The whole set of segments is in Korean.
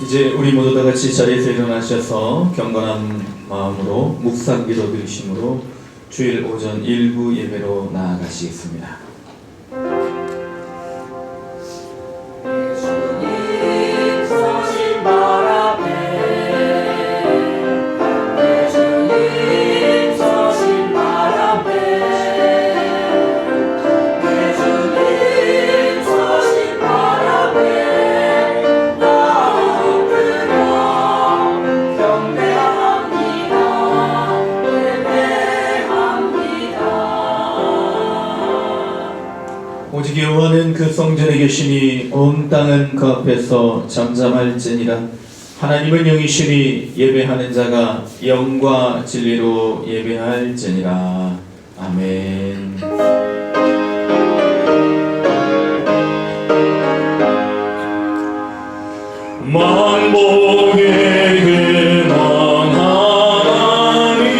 이제 우리 모두 다 같이 자리에서 일어나셔서 경건한 마음으로 묵상 기도 드리심으로 주일 오전 일부 예배로 나아가시겠습니다. 오직 여호와는 그 성전에 계시니 온 땅은 그 앞에서 잠잠할지니라. 하나님은 영이시니 예배하는 자가 영과 진리로 예배할지니라. 아멘. 만복의 근원 하나님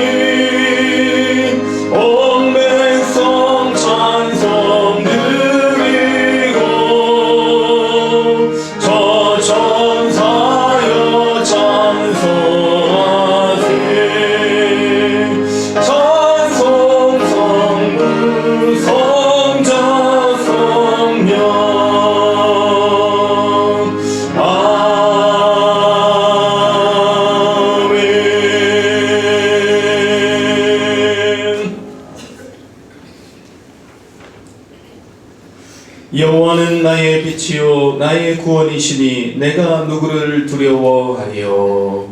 온 백성 찬송 드리고 저 천사여 찬송하세. 찬송 성부 성자 성령 여호와는 나의 빛이요 나의 구원이시니 내가 누구를 두려워하리요.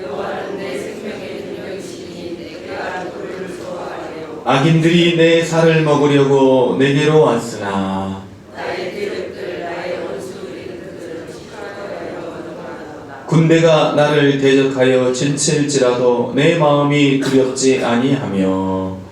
여호와는 내 생명의 능력이시니 내가 누구를 무서워하리요. 악인들이 내 살을 먹으려고 내게로 왔으나 나의 대적들 나의 원수들은 시카하여 넘어가도다. 군대가 나를 대적하여 진칠지라도 내 마음이 두렵지 아니하며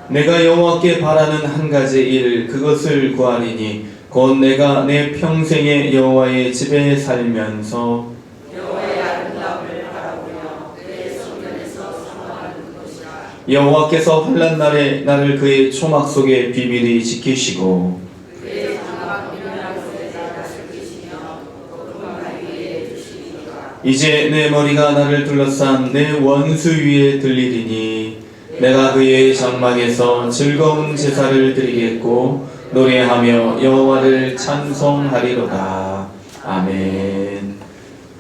내가 여호와께 바라는 한 가지 일 그것을 구하리니 곧 내가 내 평생에 여호와의 집에 살면서 여호와의 아름다움을 바라보며 그의 성전에서 사모하는 것이라. 여호와께서 환난 날에 나를 그의 초막 속에 비밀히 지키시고 그의 장막 미련한 곳에 나를 지키시며 높은 말 위에 두시리니까. 이제 내 머리가 나를 둘러싼 내 원수 위에 들리리니 내가 그의 장막에서 즐거운 제사를 드리겠고 노래하며 여호와를 찬송하리로다. 아멘.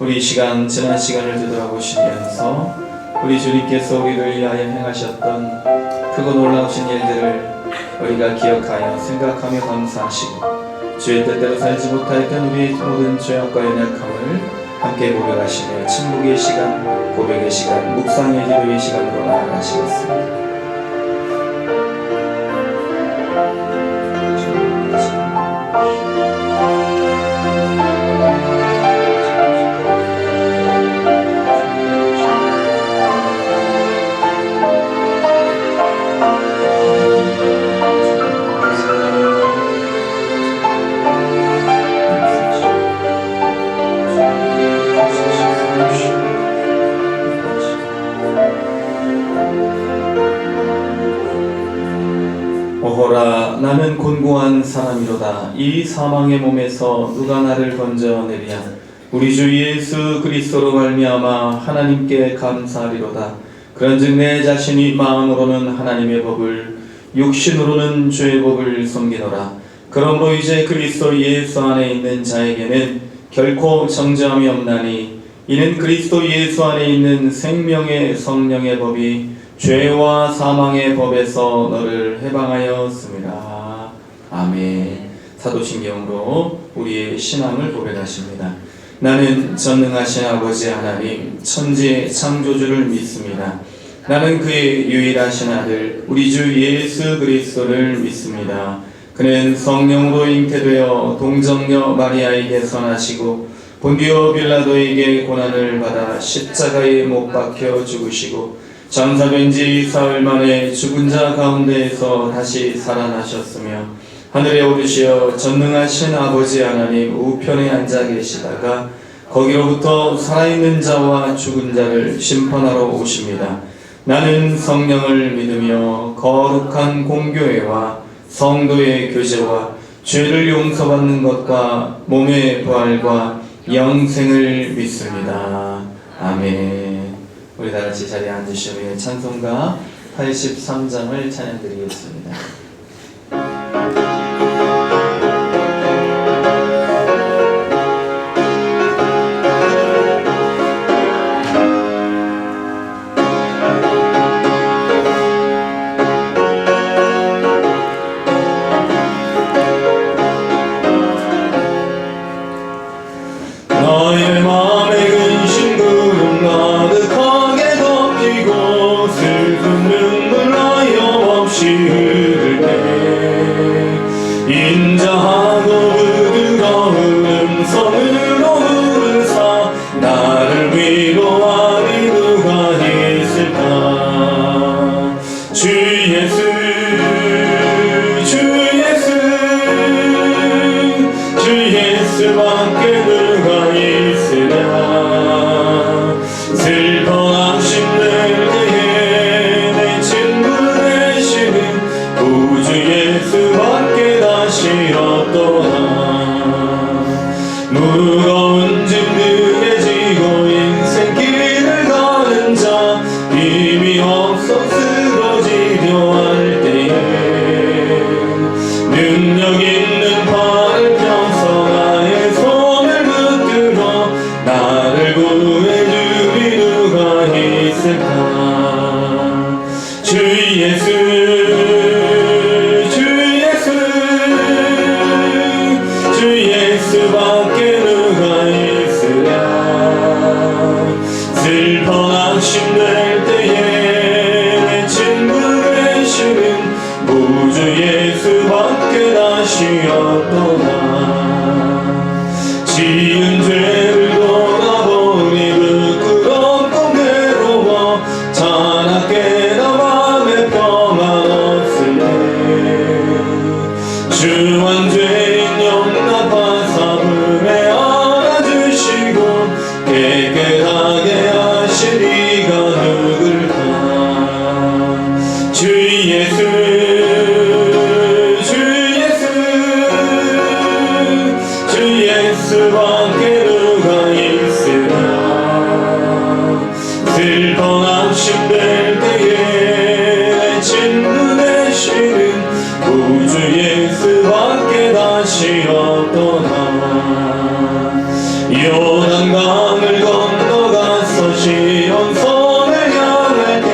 우리 시간 지난 시간을 되돌아보시면서 우리 주님께서 우리를 위하여 행하셨던 크고 놀라우신 일들을 우리가 기억하여 생각하며 감사하시고 주의 뜻대로 살지 못하였던 우리의 모든 죄악과 연약함을 함께 고백하시며 침묵의 시간, 고백의 시간, 묵상의 기도의 시간으로 나아가시겠습니다. 오호라 나는 곤고한 사람이로다. 이 사망의 몸에서 누가 나를 건져내리랴. 우리 주 예수 그리스도로 말미암아 하나님께 감사하리로다. 그런즉 내 자신이 마음으로는 하나님의 법을 육신으로는 죄의 법을 섬기노라. 그러므로 이제 그리스도 예수 안에 있는 자에게는 결코 정죄함이 없나니 이는 그리스도 예수 안에 있는 생명의 성령의 법이 죄와 사망의 법에서 너를 해방하였습니다. 아멘. 사도신경으로 우리의 신앙을 고백하십니다. 나는 전능하신 아버지 하나님 천지의 창조주를 믿습니다. 나는 그의 유일하신 아들 우리 주 예수 그리스도를 믿습니다. 그는 성령으로 잉태되어 동정녀 마리아에게 선하시고 본디오 빌라도에게 고난을 받아 십자가에 못 박혀 죽으시고 장사된 지 사흘 만에 죽은 자 가운데에서 다시 살아나셨으며 하늘에 오르시어 전능하신 아버지 하나님 우편에 앉아 계시다가 거기로부터 살아있는 자와 죽은 자를 심판하러 오십니다. 나는 성령을 믿으며 거룩한 공교회와 성도의 교제와 죄를 용서받는 것과 몸의 부활과 영생을 믿습니다. 아멘. 우리 다 같이 자리에 앉으시며 찬송가 83장을 찬양드리겠습니다. 나의 맘에 근심 구름 가득하게 덮이고 슬픈 눈물 하염없이 흐를 때 인자하고 부드러운 음성으로 부르사 나를 위로하리 누가 있을까. 주 예수 주 예수 주 예수밖에 누가 있으랴. 슬퍼 낙심될 때에 내 친구 되시는 구주 예수밖에 다시 없도다. 무거운 짐들에 지고 인생길을 가는 자 힘이 없어 쓰러지려 할 때에 능력 있는 팔을 펴서 나의 손을 붙들어 나를 구해주리 누가 있을까. 주 예수 주 예수 주 예수밖에 누가 있으랴. 슬퍼 낙심될 때에 내 친구 되시는 구주 예수밖에 다시 없도다. 지은 죄를 돌아보니 부끄럽고 괴로워 자나깨나 맘에 평안 없을 때 주한 죄인 용납하사 품에 안아주시고 깨끗하게 하신 이가 누굴까. 주 예수 주 예수 주 예수밖에 누가 있으랴. 슬퍼 낙심될 때에 내 친구 되시는 구주 예수밖에 다시 없도다. 요단강을 건너가서 시온성을 향할 때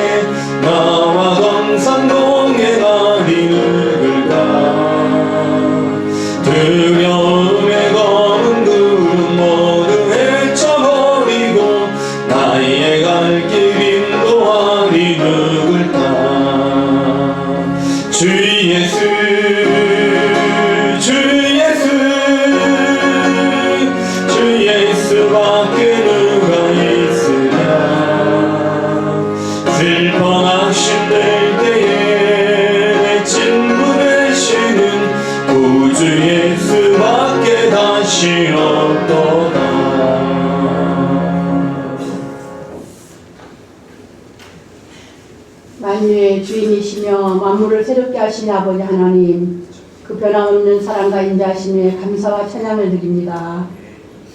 나와 동산동에 가리 누굴까. 두려움에 검은 구름 모두 헤쳐버리고 나의 갈 길 인도하리 누굴까. 주 예수 주 예수 주 예수밖에 누가 있으랴. 슬퍼 낙심될 때에 내 친구 되시는 구주 예수밖에 다시 없도다. 만유의 주인이시며 만물을 새롭게 하신 아버지 하나님, 그 변함없는 사랑과 인자하심에 감사와 찬양을 드립니다.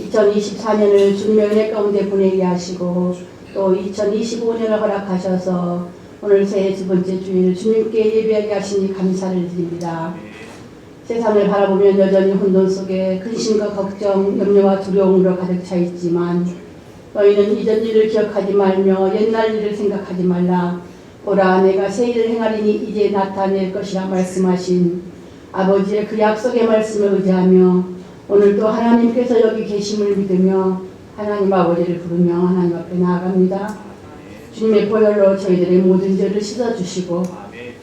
2024년을 주님의 은혜 가운데 보내게 하시고 또 2025년을 허락하셔서 오늘 새해 두 번째 주일 주님께 예배하게 하시니 감사를 드립니다. 세상을 바라보면 여전히 혼돈 속에 근심과 걱정, 염려와 두려움으로 가득 차 있지만 너희는 이전 일을 기억하지 말며 옛날 일을 생각하지 말라. 보라, 내가 새 일을 행하리니 이제 나타낼 것이라 말씀하신 아버지의 그 약속의 말씀을 의지하며 오늘도 하나님께서 여기 계심을 믿으며 하나님 아버지를 부르며 하나님 앞에 나아갑니다. 주님의 보혈로 저희들의 모든 죄를 씻어주시고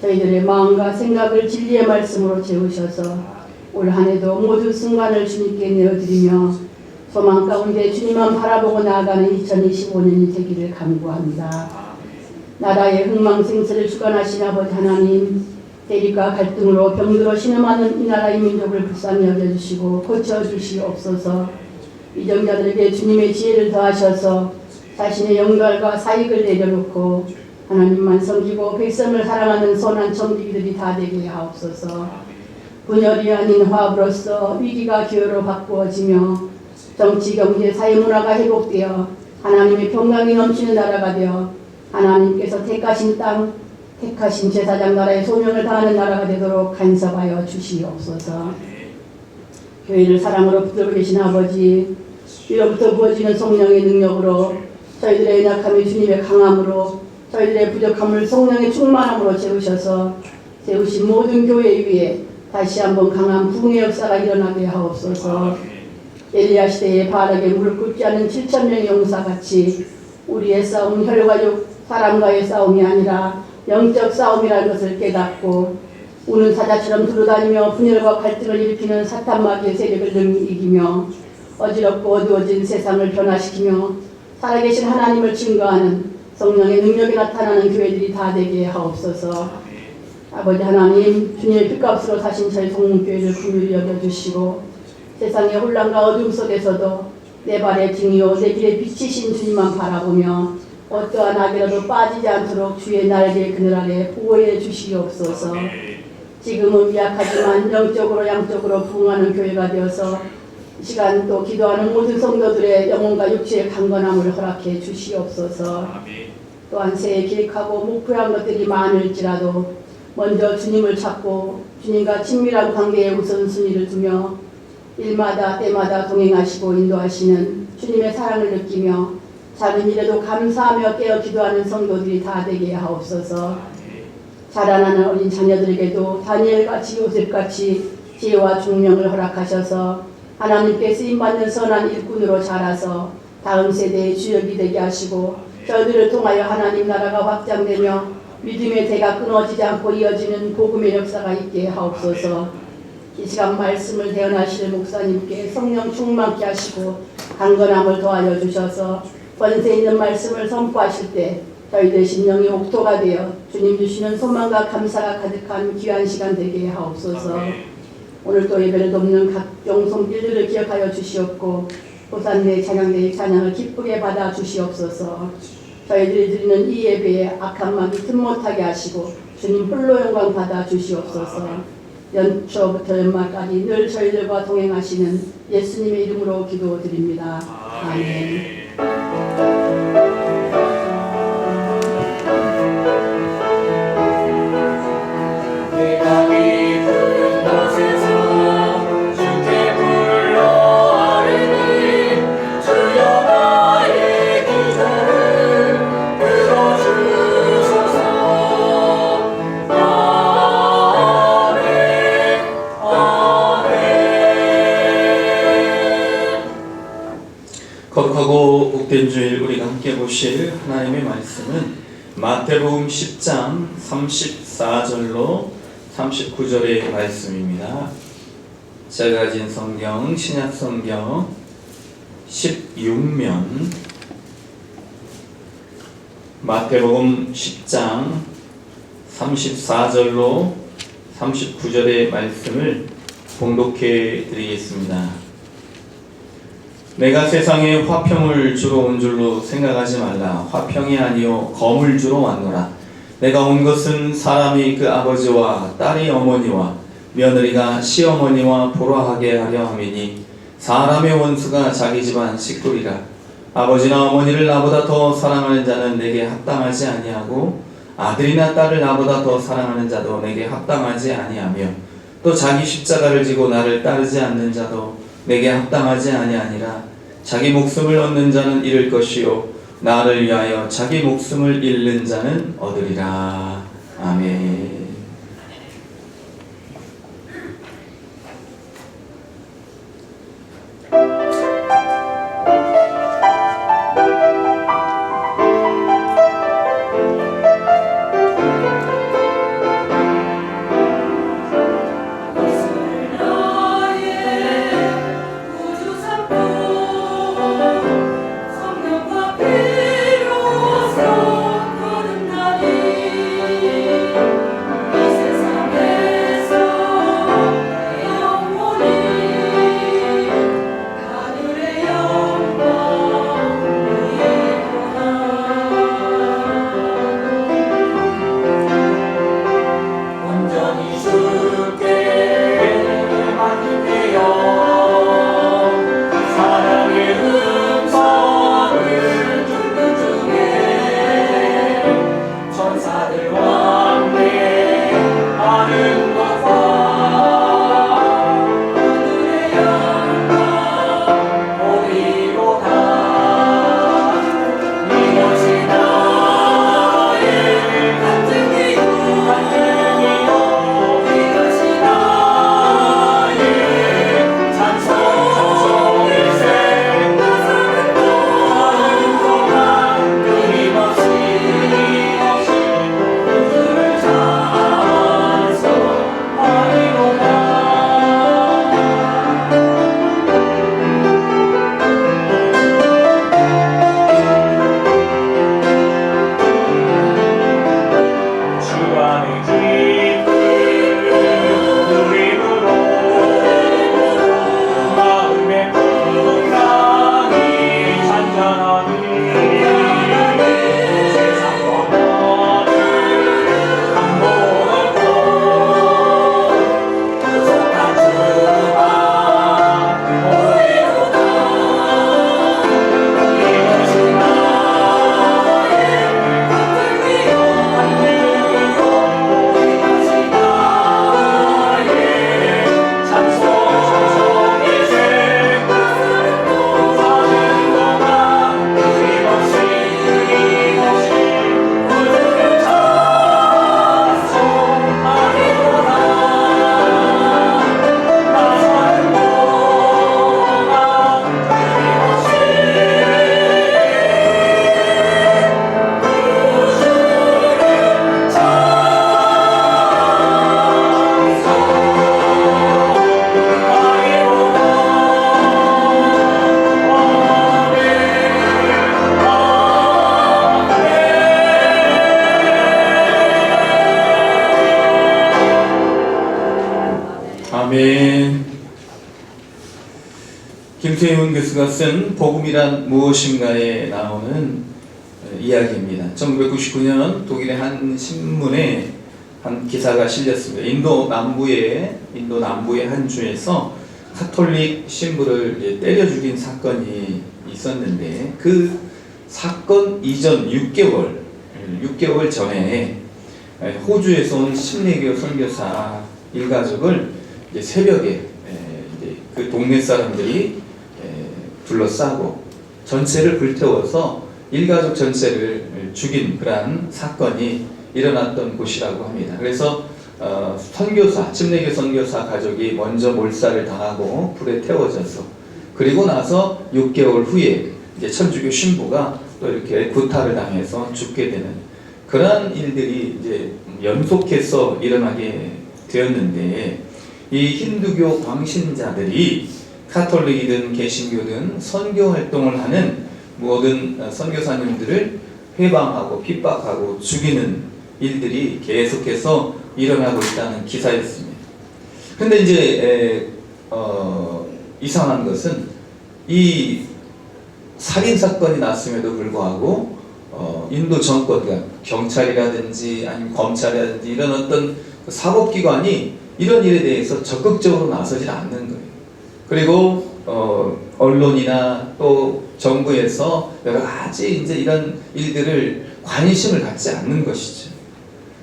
저희들의 마음과 생각을 진리의 말씀으로 채우셔서 올 한해도 모든 순간을 주님께 내어드리며 소망 가운데 주님만 바라보고 나아가는 2025년이 되기를 간구합니다. 나라의 흥망생사를 주관하신 아버지 하나님, 대립과 갈등으로 병들어 신음하는 이 나라의 민족을 불쌍히 여겨주시고 고쳐주시옵소서. 이정자들에게 주님의 지혜를 더하셔서 자신의 영광과 사익을 내려놓고 하나님만 섬기고 백성을 사랑하는 선한 청지기들이 다 되게 하옵소서. 분열이 아닌 화합으로서 위기가 기회로 바꾸어지며 정치, 경제, 사회, 문화가 회복되어 하나님의 평강이 넘치는 나라가 되어 하나님께서 택하신 땅, 택하신 제사장 나라의 소명을 다하는 나라가 되도록 간섭하여 주시옵소서. 교회를 사랑으로 붙들고 계신 아버지, 위로부터 부어지는 성령의 능력으로 저희들의 연약함이 주님의 강함으로 저희들의 부족함을 성령의 충만함으로 채우셔서 세우신 모든 교회 위에 다시 한번 강한 부흥의 역사가 일어나게 하옵소서. 엘리야 시대에 바알에게 무릎 꿇지 않은 7,000명의 용사같이 우리의 싸움은 혈과 육, 사람과의 싸움이 아니라 영적 싸움이라는 것을 깨닫고 우는 사자처럼 두루다니며 분열과 갈등을 일으키는 사탄 마귀의 세력을 능히 이기며 어지럽고 어두워진 세상을 변화시키며 살아계신 하나님을 증거하는 성령의 능력이 나타나는 교회들이 다 되게 하옵소서. 아버지 하나님, 주님의 핏값으로 사신 저희 동문교회를 긍휼히 여겨주시고 세상의 혼란과 어둠 속에서도 내 발의 등이요 내 길의 빛이신 주님만 바라보며 어떠한 악이라도 빠지지 않도록 주의 날개의 그늘 아래 보호해 주시옵소서. 지금은 미약하지만 영적으로 양적으로 부흥하는 교회가 되어서 이 시간 또 기도하는 모든 성도들의 영혼과 육체의 강건함을 허락해 주시옵소서. 또한 새해 계획하고 목표한 것들이 많을지라도 먼저 주님을 찾고 주님과 친밀한 관계에 우선순위를 두며 일마다 때마다 동행하시고 인도하시는 주님의 사랑을 느끼며 작은 일에도 감사하며 깨어 기도하는 성도들이 다 되게 하옵소서. 자라나는 어린 자녀들에게도 다니엘같이 요셉같이 지혜와 중명을 허락하셔서 하나님께 쓰임받는 선한 일꾼으로 자라서 다음 세대의 주역이 되게 하시고 저희들을 통하여 하나님 나라가 확장되며 믿음의 대가 끊어지지 않고 이어지는 복음의 역사가 있게 하옵소서. 이 시간 말씀을 대언하실 목사님께 성령 충만케 하시고 강건함을 더하여 주셔서 권세 있는 말씀을 선포하실 때 저희들 심령이 옥토가 되어 주님 주시는 소망과 감사가 가득한 귀한 시간 되게 하옵소서. 오늘 또 예배를 돕는 각종 손길들을 기억하여 주시옵고 호산대 찬양대의 찬양을 기쁘게 받아 주시옵소서. 저희들이 드리는 이 예배에 악한 마귀 틈 못하게 하시고 주님 홀로 영광 받아 주시옵소서. 연초부터 연말까지 늘 저희들과 동행하시는 예수님의 이름으로 기도드립니다. 아멘. 거룩하고 복된 주일 우리가 함께 보실 하나님의 말씀은 마태복음 10장 34절로 39절의 말씀입니다. 제가 가진 성경 신약성경 16면 마태복음 10장 34절로 39절의 말씀을 봉독해 드리겠습니다. 내가 세상에 화평을 주러 온 줄로 생각하지 말라. 화평이 아니요 검을 주러 왔노라. 내가 온 것은 사람이 그 아버지와 딸이 어머니와 며느리가 시어머니와 보라하게 하려 함이니 사람의 원수가 자기 집안 식구리라. 아버지나 어머니를 나보다 더 사랑하는 자는 내게 합당하지 아니하고 아들이나 딸을 나보다 더 사랑하는 자도 내게 합당하지 아니하며 또 자기 십자가를 지고 나를 따르지 않는 자도 내게 합당하지 아니하니라. 자기 목숨을 얻는 자는 잃을 것이요 나를 위하여 자기 목숨을 잃는 자는 얻으리라. 아멘. 온전히 주께 아멘. 김태훈 교수가 쓴 복음이란 무엇인가에 나오는 이야기입니다. 1999년 독일의 한 신문에 한 기사가 실렸습니다. 인도 남부의 한 주에서 카톨릭 신부를 때려 죽인 사건이 있었는데, 그 사건 이전 6개월 전에 호주에서 온 심리교 선교사 일가족을 새벽에 그 동네 사람들이 둘러싸고 전체를 불태워서 일가족 전체를 죽인 그러한 사건이 일어났던 곳이라고 합니다. 그래서 심리교 선교사 가족이 먼저 몰살을 당하고 불에 태워져서, 그리고 나서 6개월 후에 이제 천주교 신부가 또 이렇게 구타를 당해서 죽게 되는 그러한 일들이 이제 연속해서 일어나게 되었는데, 이 힌두교 광신자들이 카톨릭이든 개신교든 선교 활동을 하는 모든 선교사님들을 회방하고 핍박하고 죽이는 일들이 계속해서 일어나고 있다는 기사였습니다. 근데 이제 이상한 것은 이 살인 사건이 났음에도 불구하고 인도 정권, 그러니까 경찰이라든지 아니면 검찰이라든지 이런 어떤 사법기관이 이런 일에 대해서 적극적으로 나서질 않는 거예요. 그리고 언론이나 또 정부에서 여러 가지 이제 이런 일들을 관심을 갖지 않는 것이죠.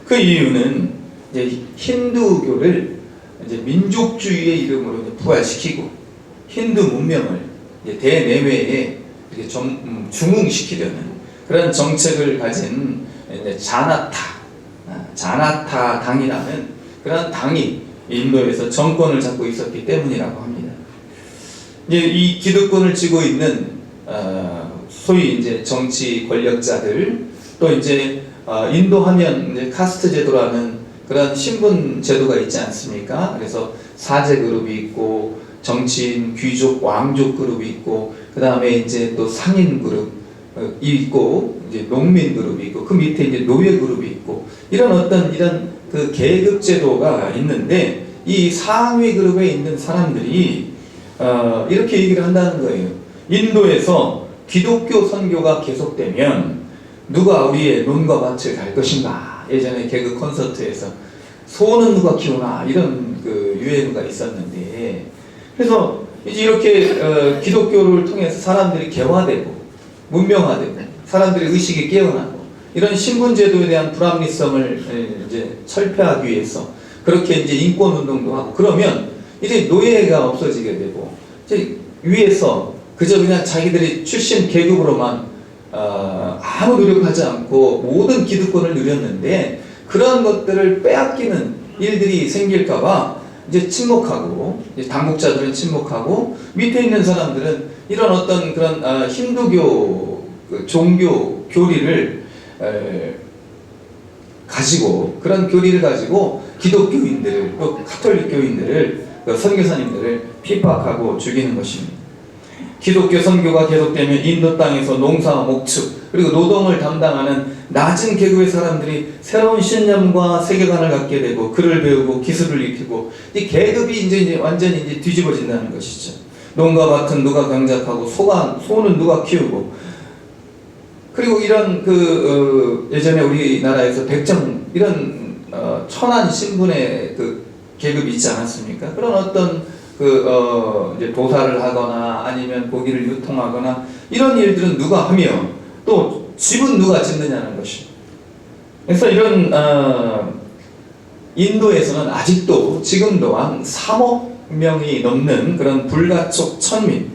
그 이유는 이제 힌두교를 이제 민족주의의 이름으로 이제 부활시키고 힌두 문명을 이제 대내외에 이렇게 중흥시키려는 그런 정책을 가진 이제 자나타 당이라는 그런 당이 인도에서 정권을 잡고 있었기 때문이라고 합니다. 이제 이 기득권을 쥐고 있는 소위 이제 정치 권력자들, 또 이제 인도 하면 이제 카스트 제도라는 그런 신분 제도가 있지 않습니까? 그래서 사제 그룹이 있고 정치인, 귀족, 왕족 그룹이 있고, 그 다음에 이제 또 상인 그룹이 있고, 이제 농민 그룹이 있고, 그 밑에 이제 노예 그룹이 있고, 이런 그 계급 제도가 있는데, 이 상위 그룹에 있는 사람들이 이렇게 얘기를 한다는 거예요. 인도에서 기독교 선교가 계속되면 누가 우리의 논과 밭을 갈 것인가? 예전에 개그 콘서트에서 소는 누가 키우나? 이런 그 유행어가 있었는데, 그래서 이제 이렇게 기독교를 통해서 사람들이 개화되고 문명화되고 사람들의 의식이 깨어나고 이런 신분제도에 대한 불합리성을 이제 철폐하기 위해서 그렇게 이제 인권운동도 하고, 그러면 이제 노예가 없어지게 되고, 이제 위에서 그저 그냥 자기들이 출신 계급으로만 아무 노력하지 않고 모든 기득권을 누렸는데, 그런 것들을 빼앗기는 일들이 생길까봐 이제 침묵하고, 이제 당국자들은 침묵하고, 밑에 있는 사람들은 이런 어떤 그런 힌두교 종교 교리를 가지고, 그런 교리를 가지고 기독교인들을, 또 카톨릭 교인들을, 선교사님들을 핍박하고 죽이는 것입니다. 기독교 선교가 계속되면 인도 땅에서 농사와 목축 그리고 노동을 담당하는 낮은 계급의 사람들이 새로운 신념과 세계관을 갖게 되고, 글을 배우고 기술을 익히고, 이 계급이 이제 완전히 이제 뒤집어진다는 것이죠. 농가 밭은 누가 경작하고 소는 누가 키우고, 그리고 이런 예전에 우리나라에서 백정 이런 천한 신분의 그 계급이 있지 않았습니까? 그런 어떤 이제 도사를 하거나 아니면 고기를 유통하거나 이런 일들은 누가 하며 또 집은 누가 짓느냐는 것이. 그래서 이런 인도에서는 아직도 지금도 한 3억 명이 넘는 그런 불가촉 천민,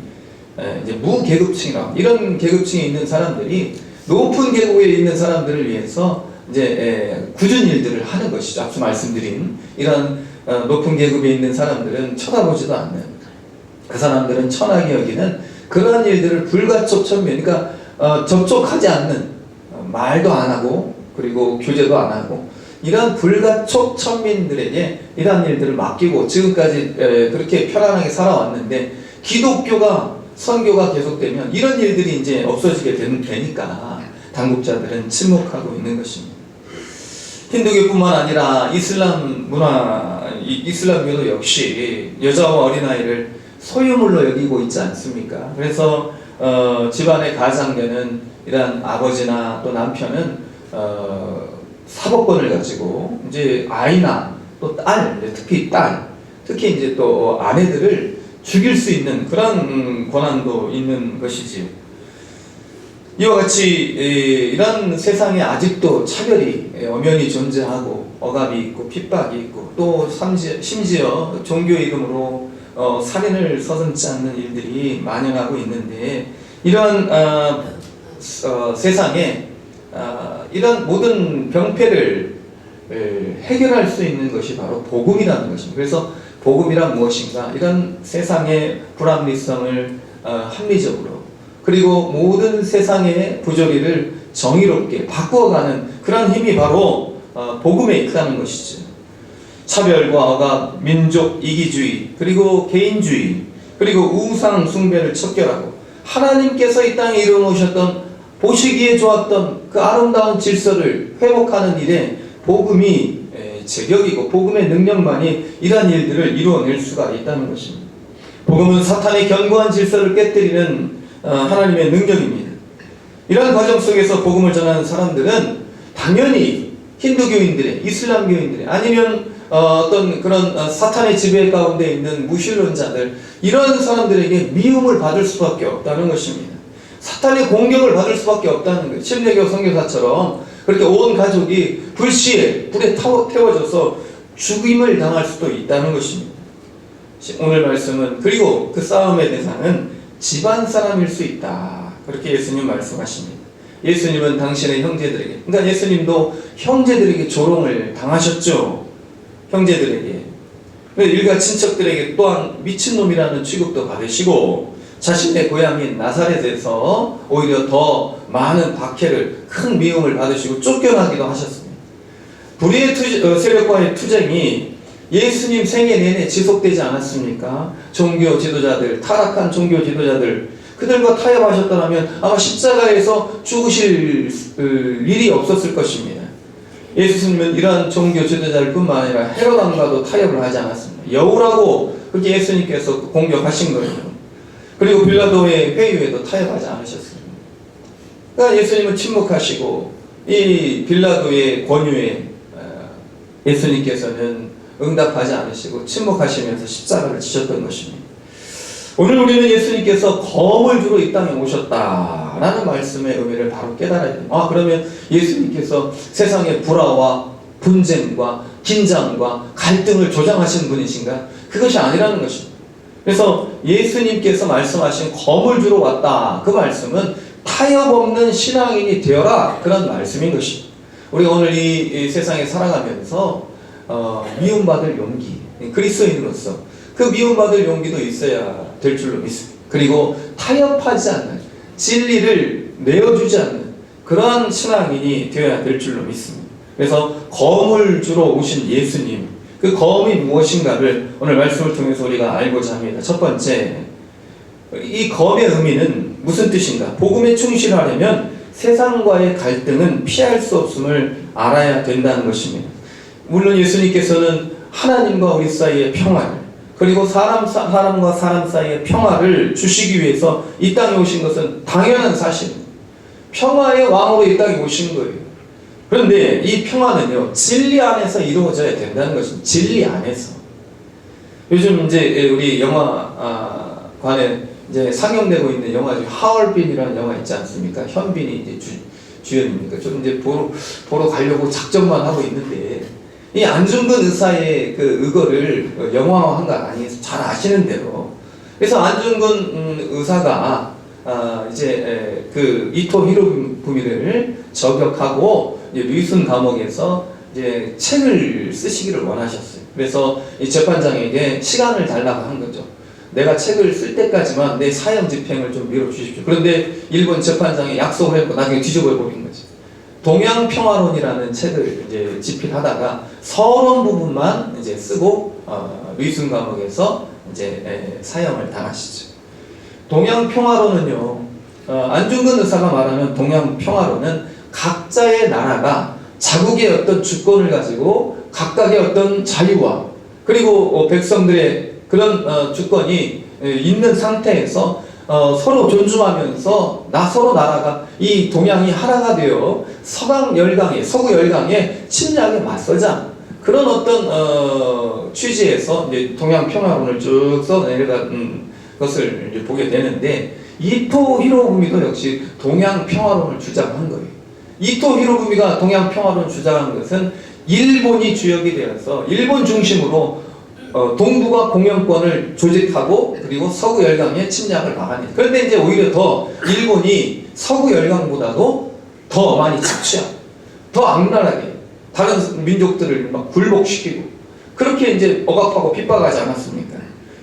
이제 무계급층이라 이런 계급층에 있는 사람들이 높은 계급에 있는 사람들을 위해서 이제 굳은 일들을 하는 것이죠. 앞서 말씀드린 이런 높은 계급에 있는 사람들은 쳐다보지도 않는, 그 사람들은 천하게 여기는 그러한 일들을 불가촉 천민, 그러니까 접촉하지 않는, 말도 안 하고 그리고 교제도 안 하고 이런 불가촉 천민들에게 이러한 일들을 맡기고 지금까지 그렇게 편안하게 살아왔는데, 기독교가 선교가 계속되면 이런 일들이 이제 없어지게 되니까 당국자들은 침묵하고 있는 것입니다. 힌두교뿐만 아니라 이슬람 문화 이슬람교도 역시 여자와 어린아이를 소유물로 여기고 있지 않습니까? 그래서 집안의 가장되는 이런 아버지나 또 남편은 사법권을 가지고 이제 아이나 또 딸, 특히 이제 또 아내들을 죽일 수 있는 그런 권한도 있는 것이지요. 이와 같이 이런 세상에 아직도 차별이 엄연히 존재하고 억압이 있고 핍박이 있고 또 심지어 종교의 이름으로 살인을 서슴지 않는 일들이 만연하고 있는데 이러한 세상에 이런 모든 병폐를 해결할 수 있는 것이 바로 복음이라는 것입니다. 그래서 복음이란 무엇인가? 이런 세상의 불합리성을 합리적으로 그리고 모든 세상의 부조리를 정의롭게 바꾸어가는 그런 힘이 바로 복음에 있다는 것이죠. 차별과 억압, 민족 이기주의, 그리고 개인주의, 그리고 우상 숭배를 척결하고 하나님께서 이 땅에 이루어놓으셨던 보시기에 좋았던 그 아름다운 질서를 회복하는 일에 복음이 제격이고 복음의 능력만이 이러한 일들을 이루어낼 수가 있다는 것입니다. 복음은 사탄의 견고한 질서를 깨뜨리는 하나님의 능력입니다. 이러한 과정 속에서 복음을 전하는 사람들은 당연히 힌두교인들의, 이슬람교인들의 아니면 어떤 그런 사탄의 지배 가운데 있는 무신론자들 이런 사람들에게 미움을 받을 수밖에 없다는 것입니다. 사탄의 공격을 받을 수밖에 없다는 거예요. 침례교 선교사처럼 그렇게 온 가족이 불시에 불에 태워져서 죽임을 당할 수도 있다는 것입니다. 오늘 말씀은 그리고 그 싸움의 대상은 집안 사람일 수 있다. 그렇게 예수님 말씀하십니다. 예수님은 당신의 형제들에게, 그러니까 예수님도 형제들에게 조롱을 당하셨죠. 형제들에게. 일가 친척들에게 또한 미친놈이라는 취급도 받으시고 자신의 고향인 나사렛에서 오히려 더 많은 박해를, 큰 미움을 받으시고 쫓겨나기도 하셨습니다. 불의의 세력과의 투쟁이 예수님 생애 내내 지속되지 않았습니까? 종교 지도자들, 타락한 종교 지도자들, 그들과 타협하셨더라면 아마 십자가에서 죽으실 일이 없었을 것입니다. 예수님은 이러한 종교 지도자들 뿐만 아니라 헤롯 왕과도 타협을 하지 않았습니다. 여우라고 그렇게 예수님께서 공격하신 거예요. 그리고 빌라도의 회유에도 타협하지 않으셨습니다. 그러니까 예수님은 침묵하시고 이 빌라도의 권유에 예수님께서는 응답하지 않으시고 침묵하시면서 십자가를 지셨던 것입니다. 오늘 우리는 예수님께서 검을 주로 이 땅에 오셨다라는 말씀의 의미를 바로 깨달아야 됩니다. 그러면 예수님께서 세상의 불화와 분쟁과 긴장과 갈등을 조장하시는 분이신가? 그것이 아니라는 것입니다. 그래서 예수님께서 말씀하신 검을 주러 왔다. 그 말씀은 타협 없는 신앙인이 되어라. 그런 말씀인 것입니다. 우리가 오늘 이 세상에 살아가면서 미움받을 용기, 그리스도인으로서 그 미움받을 용기도 있어야 될 줄로 믿습니다. 그리고 타협하지 않는, 진리를 내어주지 않는 그러한 신앙인이 되어야 될 줄로 믿습니다. 그래서 검을 주러 오신 예수님, 그 검이 무엇인가를 오늘 말씀을 통해서 우리가 알고자 합니다. 첫 번째, 이 검의 의미는 무슨 뜻인가? 복음에 충실하려면 세상과의 갈등은 피할 수 없음을 알아야 된다는 것입니다. 물론 예수님께서는 하나님과 우리 사이의 평화를, 그리고 사람과 사람 사이의 평화를 주시기 위해서 이 땅에 오신 것은 당연한 사실입니다. 평화의 왕으로 이 땅에 오신 거예요. 그런데 이 평화는요, 진리 안에서 이루어져야 된다는 것입니다. 진리 안에서. 요즘 이제 우리 영화관에 이제 상영되고 있는 영화 중에 하얼빈이라는 영화 있지 않습니까? 현빈이 이제 주연입니까? 좀 이제 보러 가려고 작정만 하고 있는데, 이 안중근 의사의 그 의거를 영화화한 거 아니에요? 잘 아시는 대로. 그래서 안중근 의사가 이제 그 이토 히로부미를 저격하고 이제 류순 감옥에서 이제 책을 쓰시기를 원하셨어요. 그래서 이 재판장에게 시간을 달라고 한 거죠. 내가 책을 쓸 때까지만 내 사형 집행을 좀 미뤄주십시오. 그런데 일본 재판장이 약속을 했고 나중에 뒤집어버린 거죠. 동양평화론이라는 책을 이제 집필하다가 서론 부분만 이제 쓰고 류순 감옥에서 이제 사형을 당하시죠. 동양평화론은요, 안중근 의사가 말하는 동양평화론은 각자의 나라가 자국의 어떤 주권을 가지고 각각의 어떤 자유와 그리고 백성들의 그런 주권이 있는 상태에서 서로 존중하면서 서로 나라가 이 동양이 하나가 되어 서구 열강의 침략에 맞서자, 그런 어떤 취지에서 이제 동양 평화론을 쭉 써내려간 것을 이제 보게 되는데, 이토 히로부미도 역시 동양 평화론을 주장한 거예요. 이토 히로부미가 동양 평화론을 주장한 것은 일본이 주역이 되어서 일본 중심으로 동북아 공영권을 조직하고 그리고 서구 열강의 침략을 막아내. 그런데 이제 오히려 더 일본이 서구 열강보다도 더 많이 착취하고 더 악랄하게 다른 민족들을 막 굴복시키고 그렇게 이제 억압하고 핍박하지 않았습니까?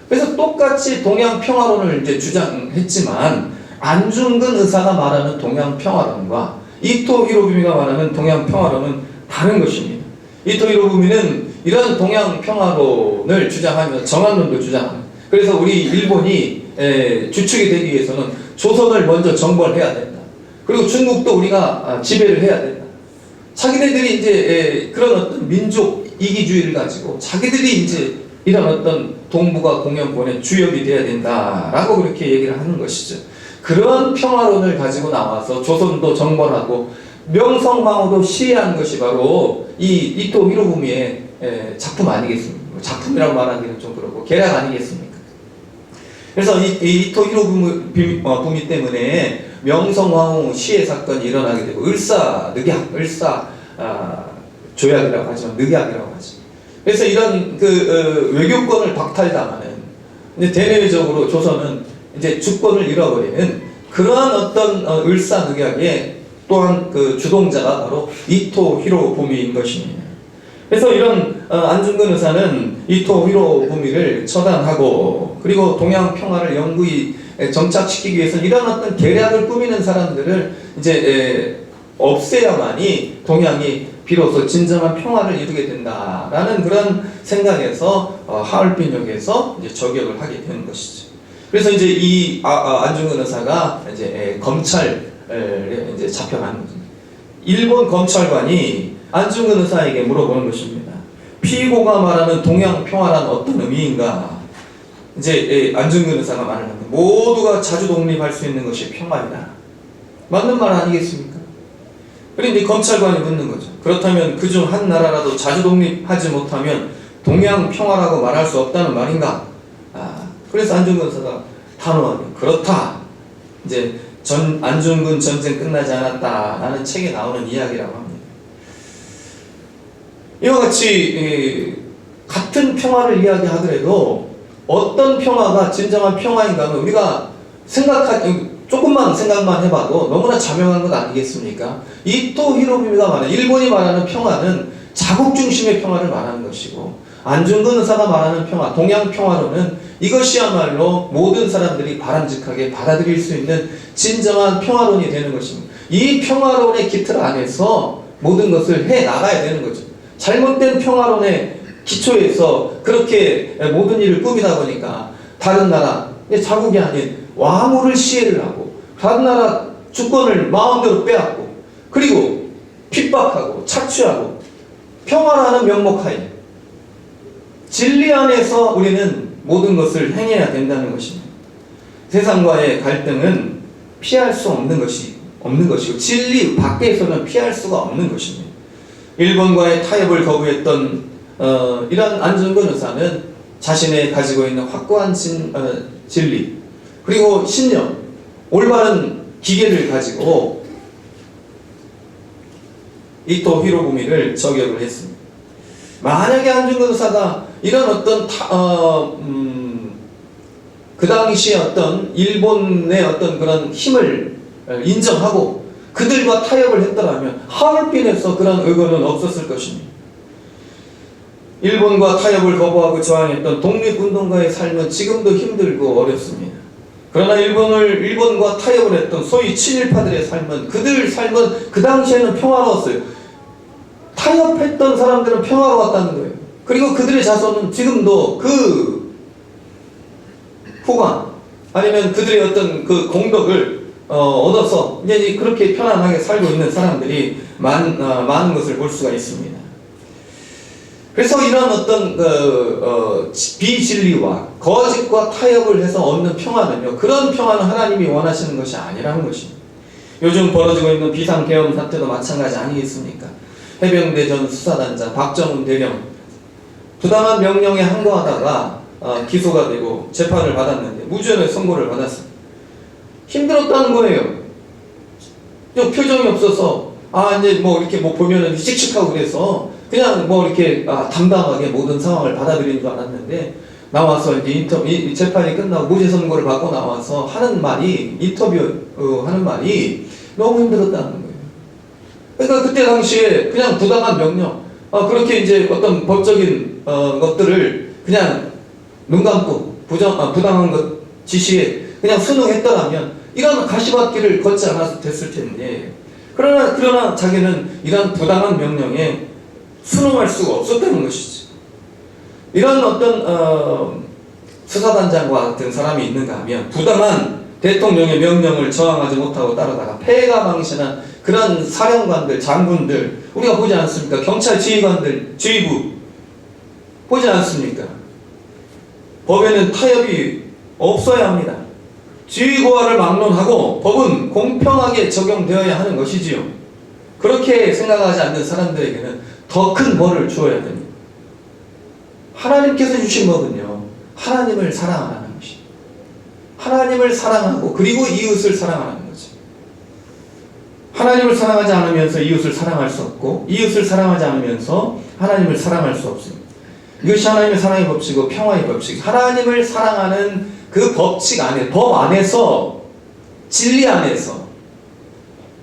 그래서 똑같이 동양 평화론을 이제 주장했지만, 안중근 의사가 말하는 동양 평화론과 이토 히로부미가 말하는 동양 평화론은 다른 것입니다. 이토 히로부미는 이런 동양 평화론을 주장하면서 정한론도 주장합니다. 그래서 우리 일본이 주축이 되기 위해서는 조선을 먼저 정벌해야 된다. 그리고 중국도 우리가 지배를 해야 된다. 자기네들이 이제 그런 어떤 민족 이기주의를 가지고 자기들이 이제 이런 어떤 동북아 공영권의 주역이 돼야 된다라고 그렇게 얘기를 하는 것이죠. 그런 평화론을 가지고 나와서 조선도 정벌하고 명성황후도 시해한 것이 바로 이 이토 히로부미의 작품 아니겠습니까? 작품이라고 말하기는 좀 그렇고 계략 아니겠습니까? 그래서 이 이토 히로부미 때문에 명성황후 시해 사건이 일어나게 되고 을사늑약, 조약이라고 하지만 늑약이라고 하죠. 그래서 이런 외교권을 박탈당하는, 이제 대내적으로 조선은 이제 주권을 잃어버리는 그러한 어떤 을사늑약의 또한 그 주동자가 바로 이토 히로부미인 것입니다. 그래서 이런 안중근 의사는 이토 히로부미를 처단하고, 그리고 동양 평화를 영구히 정착시키기 위해서 이런 어떤 계략을 꾸미는 사람들을 이제 없애야만이 동양이 비로소 진정한 평화를 이루게 된다라는 그런 생각에서 하얼빈역에서 이제 저격을 하게 되는 것이죠. 그래서 이제 이 안중근 의사가 이제 검찰에 이제 잡혀가는 거죠. 일본 검찰관이 안중근 의사에게 물어보는 것입니다. 피고가 말하는 동양 평화란 어떤 의미인가? 이제 안중근 의사가 말하는 모두가 자주 독립할 수 있는 것이 평화이다. 맞는 말 아니겠습니까? 그런데 이제 검찰관이 묻는 거죠. 그렇다면 그중 한 나라라도 자주 독립하지 못하면 동양 평화라고 말할 수 없다는 말인가? 그래서 안중근 의사가 단호하게 그렇다. 이제 안중근 전쟁 끝나지 않았다라는 책에 나오는 이야기라고 합니다. 이와 같이 같은 평화를 이야기하더라도 어떤 평화가 진정한 평화인가 하면 우리가 조금만 생각만 해봐도 너무나 자명한 것 아니겠습니까? 이토 히로부미가 말하는, 일본이 말하는 평화는 자국 중심의 평화를 말하는 것이고, 안중근 의사가 말하는 평화, 동양 평화로는 이것이야말로 모든 사람들이 바람직하게 받아들일 수 있는 진정한 평화론이 되는 것입니다. 이 평화론의 기틀 안에서 모든 것을 해 나가야 되는 거죠. 잘못된 평화론의 기초에서 그렇게 모든 일을 꾸미다 보니까 다른 나라, 자국이 아닌 왕후를 시해를 하고 다른 나라 주권을 마음대로 빼앗고 그리고 핍박하고 착취하고, 평화라는 명목하에 진리 안에서 우리는 모든 것을 행해야 된다는 것입니다. 세상과의 갈등은 피할 수 없는 것이고 진리 밖에서는 피할 수가 없는 것입니다. 일본과의 타협을 거부했던 이런 안중근 의사는 자신의 가지고 있는 확고한 진리 그리고 신념, 올바른 기계를 가지고 이토 히로부미를 저격을 했습니다. 만약에 안중근 의사가 이런 어떤 그 당시에 어떤 일본의 어떤 그런 힘을 인정하고 그들과 타협을 했더라면 하얼빈에서 그런 의거는 없었을 것입니다. 일본과 타협을 거부하고 저항했던 독립운동가의 삶은 지금도 힘들고 어렵습니다. 그러나 일본과 타협을 했던 소위 친일파들의 삶은, 그들 삶은 그 당시에는 평화로웠어요. 타협했던 사람들은 평화로웠다는 거예요. 그리고 그들의 자손은 지금도 그 후광 아니면 그들의 어떤 그 공덕을 얻어서 이제 그렇게 편안하게 살고 있는 사람들이 많은 것을 볼 수가 있습니다. 그래서 이런 어떤 비진리와 거짓과 타협을 해서 얻는 평화는요, 그런 평화는 하나님이 원하시는 것이 아니라는 것입니다. 요즘 벌어지고 있는 비상계엄 사태도 마찬가지 아니겠습니까? 해병대 전 수사단장 박정훈 대령 부당한 명령에 항거하다가 기소가 되고 재판을 받았는데 무죄의 선고를 받았습니다. 힘들었다는 거예요. 좀 표정이 없어서 이제 뭐 이렇게 뭐 보면은 씩씩하고 그래서 그냥 뭐 이렇게 담담하게 모든 상황을 받아들이는 줄 알았는데 나와서 이제 이 재판이 끝나고 무죄 선고를 받고 나와서 하는 말이 하는 말이 너무 힘들었다는 거예요. 그러니까 그때 당시에 그냥 부당한 명령 그렇게 이제 어떤 법적인 것들을 그냥 눈 감고 부당한 것 지시에 그냥 순응했더라면 이런 가시밭길을 걷지 않아도 됐을 텐데 그러나 자기는 이런 부당한 명령에 순응할 수가 없었다는 것이지. 이런 어떤 수사단장과 같은 사람이 있는가 하면 부당한 대통령의 명령을 저항하지 못하고 따르다가 폐해가 망신한 그런 사령관들, 장군들 우리가 보지 않습니까? 경찰 지휘관들, 지휘부 보지 않습니까? 법에는 타협이 없어야 합니다. 지위고하를 막론하고 법은 공평하게 적용되어야 하는 것이지요. 그렇게 생각하지 않는 사람들에게는 더 큰 벌을 주어야 됩니다. 하나님께서 주신 법은요, 하나님을 사랑하라는 것입니다. 하나님을 사랑하고 그리고 이웃을 사랑하는 거죠. 하나님을 사랑하지 않으면서 이웃을 사랑할 수 없고 이웃을 사랑하지 않으면서 하나님을 사랑할 수 없습니다. 이것이 하나님의 사랑의 법칙이고 평화의 법칙. 하나님을 사랑하는 그 법칙 안에, 법 안에서, 진리 안에서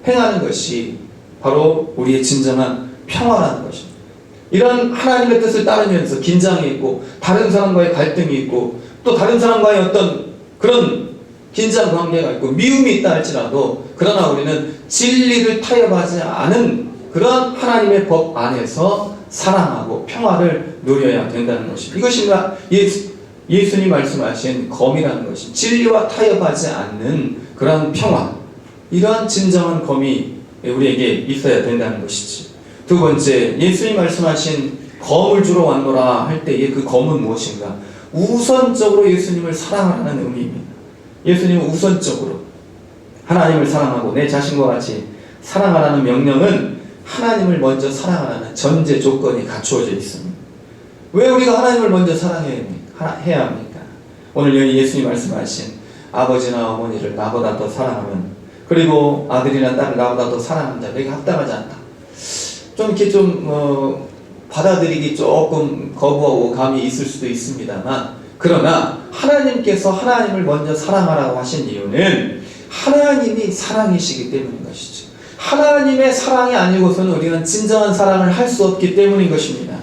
행하는 것이 바로 우리의 진정한 평화라는 것입니다. 이런 하나님의 뜻을 따르면서 긴장이 있고 다른 사람과의 갈등이 있고 또 다른 사람과의 어떤 그런 긴장 관계가 있고 미움이 있다 할지라도 그러나 우리는 진리를 타협하지 않은 그런 하나님의 법 안에서 사랑하고 평화를 누려야 된다는 것입니다. 이것이 예수님 말씀하신 검이라는 것이 진리와 타협하지 않는 그러한 평화, 이러한 진정한 검이 우리에게 있어야 된다는 것이지. 두 번째, 예수님 말씀하신 검을 주러 왔노라 할 때의 그 검은 무엇인가? 우선적으로 예수님을 사랑하라는 의미입니다. 예수님은 우선적으로 하나님을 사랑하고 내 자신과 같이 사랑하라는 명령은 하나님을 먼저 사랑하라는 전제 조건이 갖추어져 있습니다. 왜 우리가 하나님을 먼저 사랑해야 합니까? 오늘 여기 예수님 말씀하신 아버지나 어머니를 나보다 더 사랑하면 그리고 아들이나 딸을 나보다 더 사랑하는 자 내게 합당하지 않다. 좀 이렇게 받아들이기 조금 거부하고 감이 있을 수도 있습니다만 그러나 하나님께서 하나님을 먼저 사랑하라고 하신 이유는 하나님이 사랑이시기 때문인 것이죠. 하나님의 사랑이 아니고서는 우리는 진정한 사랑을 할 수 없기 때문인 것입니다.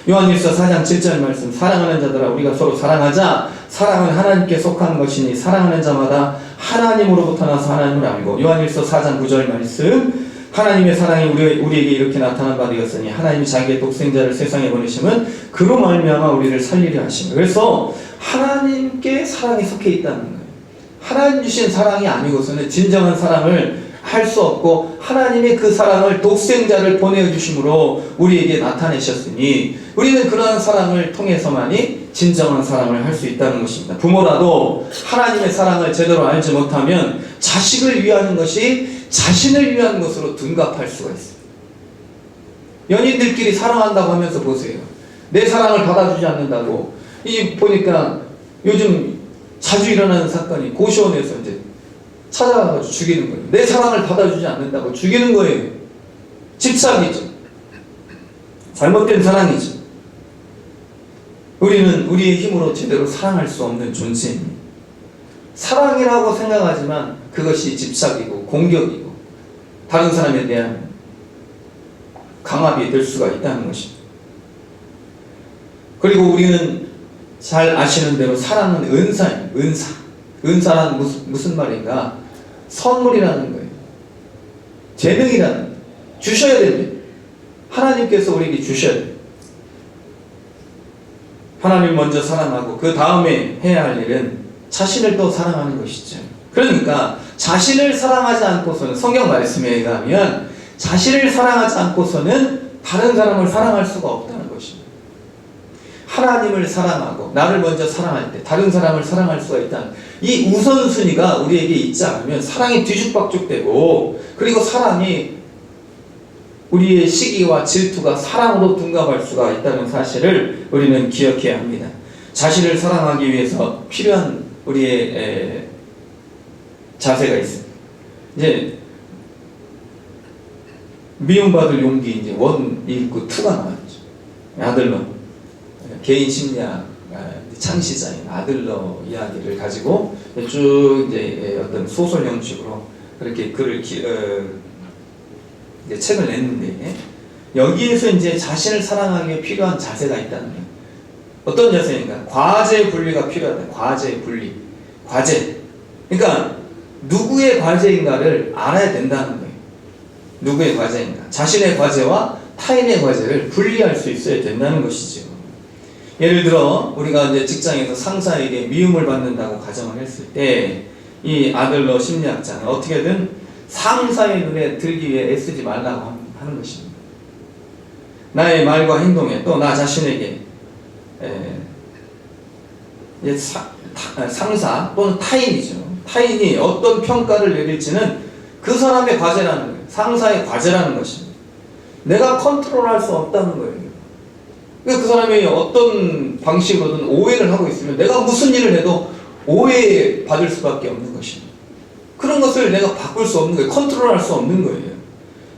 요한일서 4장 7절 말씀, 사랑하는 자들아 우리가 서로 사랑하자. 사랑은 하나님께 속한 것이니 사랑하는 자마다 하나님으로부터 나서 하나님을 알고. 요한일서 4장 9절 말씀, 하나님의 사랑이 우리에게 이렇게 나타난 바 되었으니 하나님이 자기의 독생자를 세상에 보내심은 그로 말미암아 우리를 살리려 하심이라. 그래서 하나님께 사랑이 속해 있다는 거예요. 하나님 주신 사랑이 아니고서는 진정한 사랑을 할 수 없고 하나님의 그 사랑을 독생자를 보내주심으로 우리에게 나타내셨으니 우리는 그러한 사랑을 통해서만이 진정한 사랑을 할 수 있다는 것입니다. 부모라도 하나님의 사랑을 제대로 알지 못하면 자식을 위하는 것이 자신을 위한 것으로 둔갑할 수가 있어요. 연인들끼리 사랑한다고 하면서 보세요. 내 사랑을 받아주지 않는다고. 보니까 요즘 자주 일어나는 사건이 고시원에서 이제 찾아가서 죽이는 거예요. 내 사랑을 받아주지 않는다고 죽이는 거예요. 집착이죠. 잘못된 사랑이죠. 우리는 우리의 힘으로 제대로 사랑할 수 없는 존재입니다. 사랑이라고 생각하지만 그것이 집착이고 공격이고 다른 사람에 대한 강압이 될 수가 있다는 것입니다. 그리고 우리는 잘 아시는 대로 사랑은 은사예요. 은사란 무슨 말인가? 선물이라는 거예요. 재능이라는 거예요. 주셔야 됩니다. 하나님께서 우리에게 주셔야 돼요. 하나님 먼저 사랑하고 그 다음에 해야 할 일은 자신을 또 사랑하는 것이죠. 그러니까 자신을 사랑하지 않고서는 성경 말씀에 의하면 자신을 사랑하지 않고서는 다른 사람을 사랑할 수가 없다는 것입니다. 하나님을 사랑하고 나를 먼저 사랑할 때 다른 사람을 사랑할 수가 있다는 이 우선순위가 우리에게 있지 않으면 사랑이 뒤죽박죽되고, 그리고 사랑이 우리의 시기와 질투가 사랑으로 둔갑할 수가 있다는 사실을 우리는 기억해야 합니다. 자신을 사랑하기 위해서 필요한 우리의 자세가 있습니다. 이제 미움받을 용기 이제 1 읽고 2가 나왔죠. 아들러 개인 심리학 창시자인 아들러 이야기를 가지고 쭉 이제 어떤 소설 형식으로 그렇게 글을 이제 책을 냈는데, 여기에서 이제 자신을 사랑하기 위해 필요한 자세가 있다는 거예요. 어떤 자세인가? 과제 분리가 필요하다. 과제 분리. 과제. 그러니까 누구의 과제인가를 알아야 된다는 거예요. 누구의 과제인가? 자신의 과제와 타인의 과제를 분리할 수 있어야 된다는 것이죠. 예를 들어 우리가 이제 직장에서 상사에게 미움을 받는다고 가정을 했을 때, 이 아들러 심리학자는 어떻게든 상사의 눈에 들기 위해 애쓰지 말라고 하는 것입니다. 나의 말과 행동에 또 나 자신에게 상사 또는 타인이죠. 타인이 어떤 평가를 내릴지는 그 사람의 과제라는 거예요. 상사의 과제라는 것입니다. 내가 컨트롤할 수 없다는 거예요. 그 사람이 어떤 방식으로든 오해를 하고 있으면 내가 무슨 일을 해도 오해받을 수밖에 없는 것입니다. 그런 것을 내가 바꿀 수 없는 거예요. 컨트롤할 수 없는 거예요.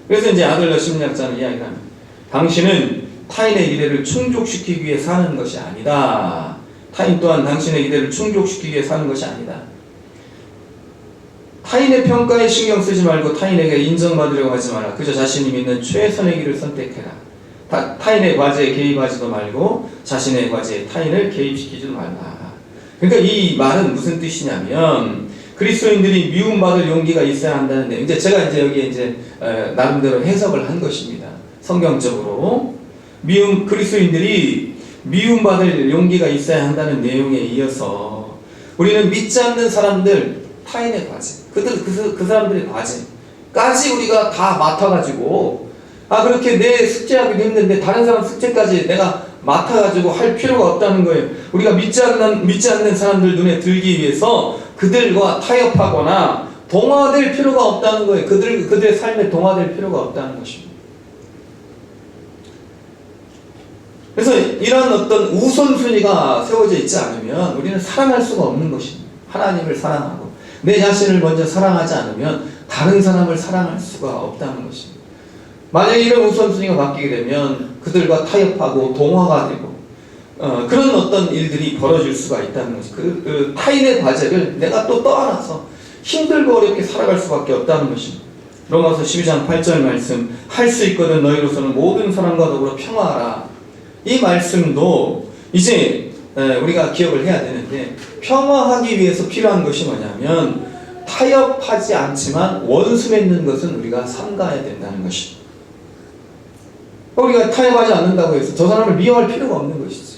그래서 이제 아들러 심리학자는 이야기를 합니다. 당신은 타인의 기대를 충족시키기 위해 사는 것이 아니다. 타인 또한 당신의 기대를 충족시키기 위해 사는 것이 아니다. 타인의 평가에 신경 쓰지 말고 타인에게 인정받으려고 하지 마라. 그저 자신이 믿는 최선의 길을 선택해라. 타인의 과제에 개입하지도 말고 자신의 과제에 타인을 개입시키지도 말라. 그러니까 이 말은 무슨 뜻이냐면, 그리스도인들이 미움받을 용기가 있어야 한다는데, 이제 제가 이제 여기에 이제 나름대로 해석을 한 것입니다. 성경적으로 그리스도인들이 미움받을 용기가 있어야 한다는 내용에 이어서 우리는 믿지 않는 사람들 타인의 과제, 그 사람들의 과제까지 우리가 다 맡아가지고, 그렇게 내 숙제하기도 힘든데 다른 사람 숙제까지 내가 맡아가지고 할 필요가 없다는 거예요. 우리가 믿지 않는 사람들 눈에 들기 위해서 그들과 타협하거나 동화될 필요가 없다는 거예요. 그들의 삶에 동화될 필요가 없다는 것입니다. 그래서 이런 어떤 우선순위가 세워져 있지 않으면 우리는 사랑할 수가 없는 것입니다. 하나님을 사랑하고 내 자신을 먼저 사랑하지 않으면 다른 사람을 사랑할 수가 없다는 것입니다. 만약에 이런 우선순위가 바뀌게 되면 그들과 타협하고 동화가 되고 그런 어떤 일들이 벌어질 수가 있다는 것이, 그 타인의 과제를 내가 또 떠안아서 힘들고 어렵게 살아갈 수밖에 없다는 것입니다. 로마서 12장 8절 말씀, 할 수 있거든 너희로서는 모든 사람과 더불어 평화하라. 이 말씀도 이제 우리가 기억을 해야 되는데, 평화하기 위해서 필요한 것이 뭐냐면 타협하지 않지만 원수 맺는 것은 우리가 삼가야 된다는 것입니다. 우리가 타협하지 않는다고 해서 저 사람을 미워할 필요가 없는 것이지.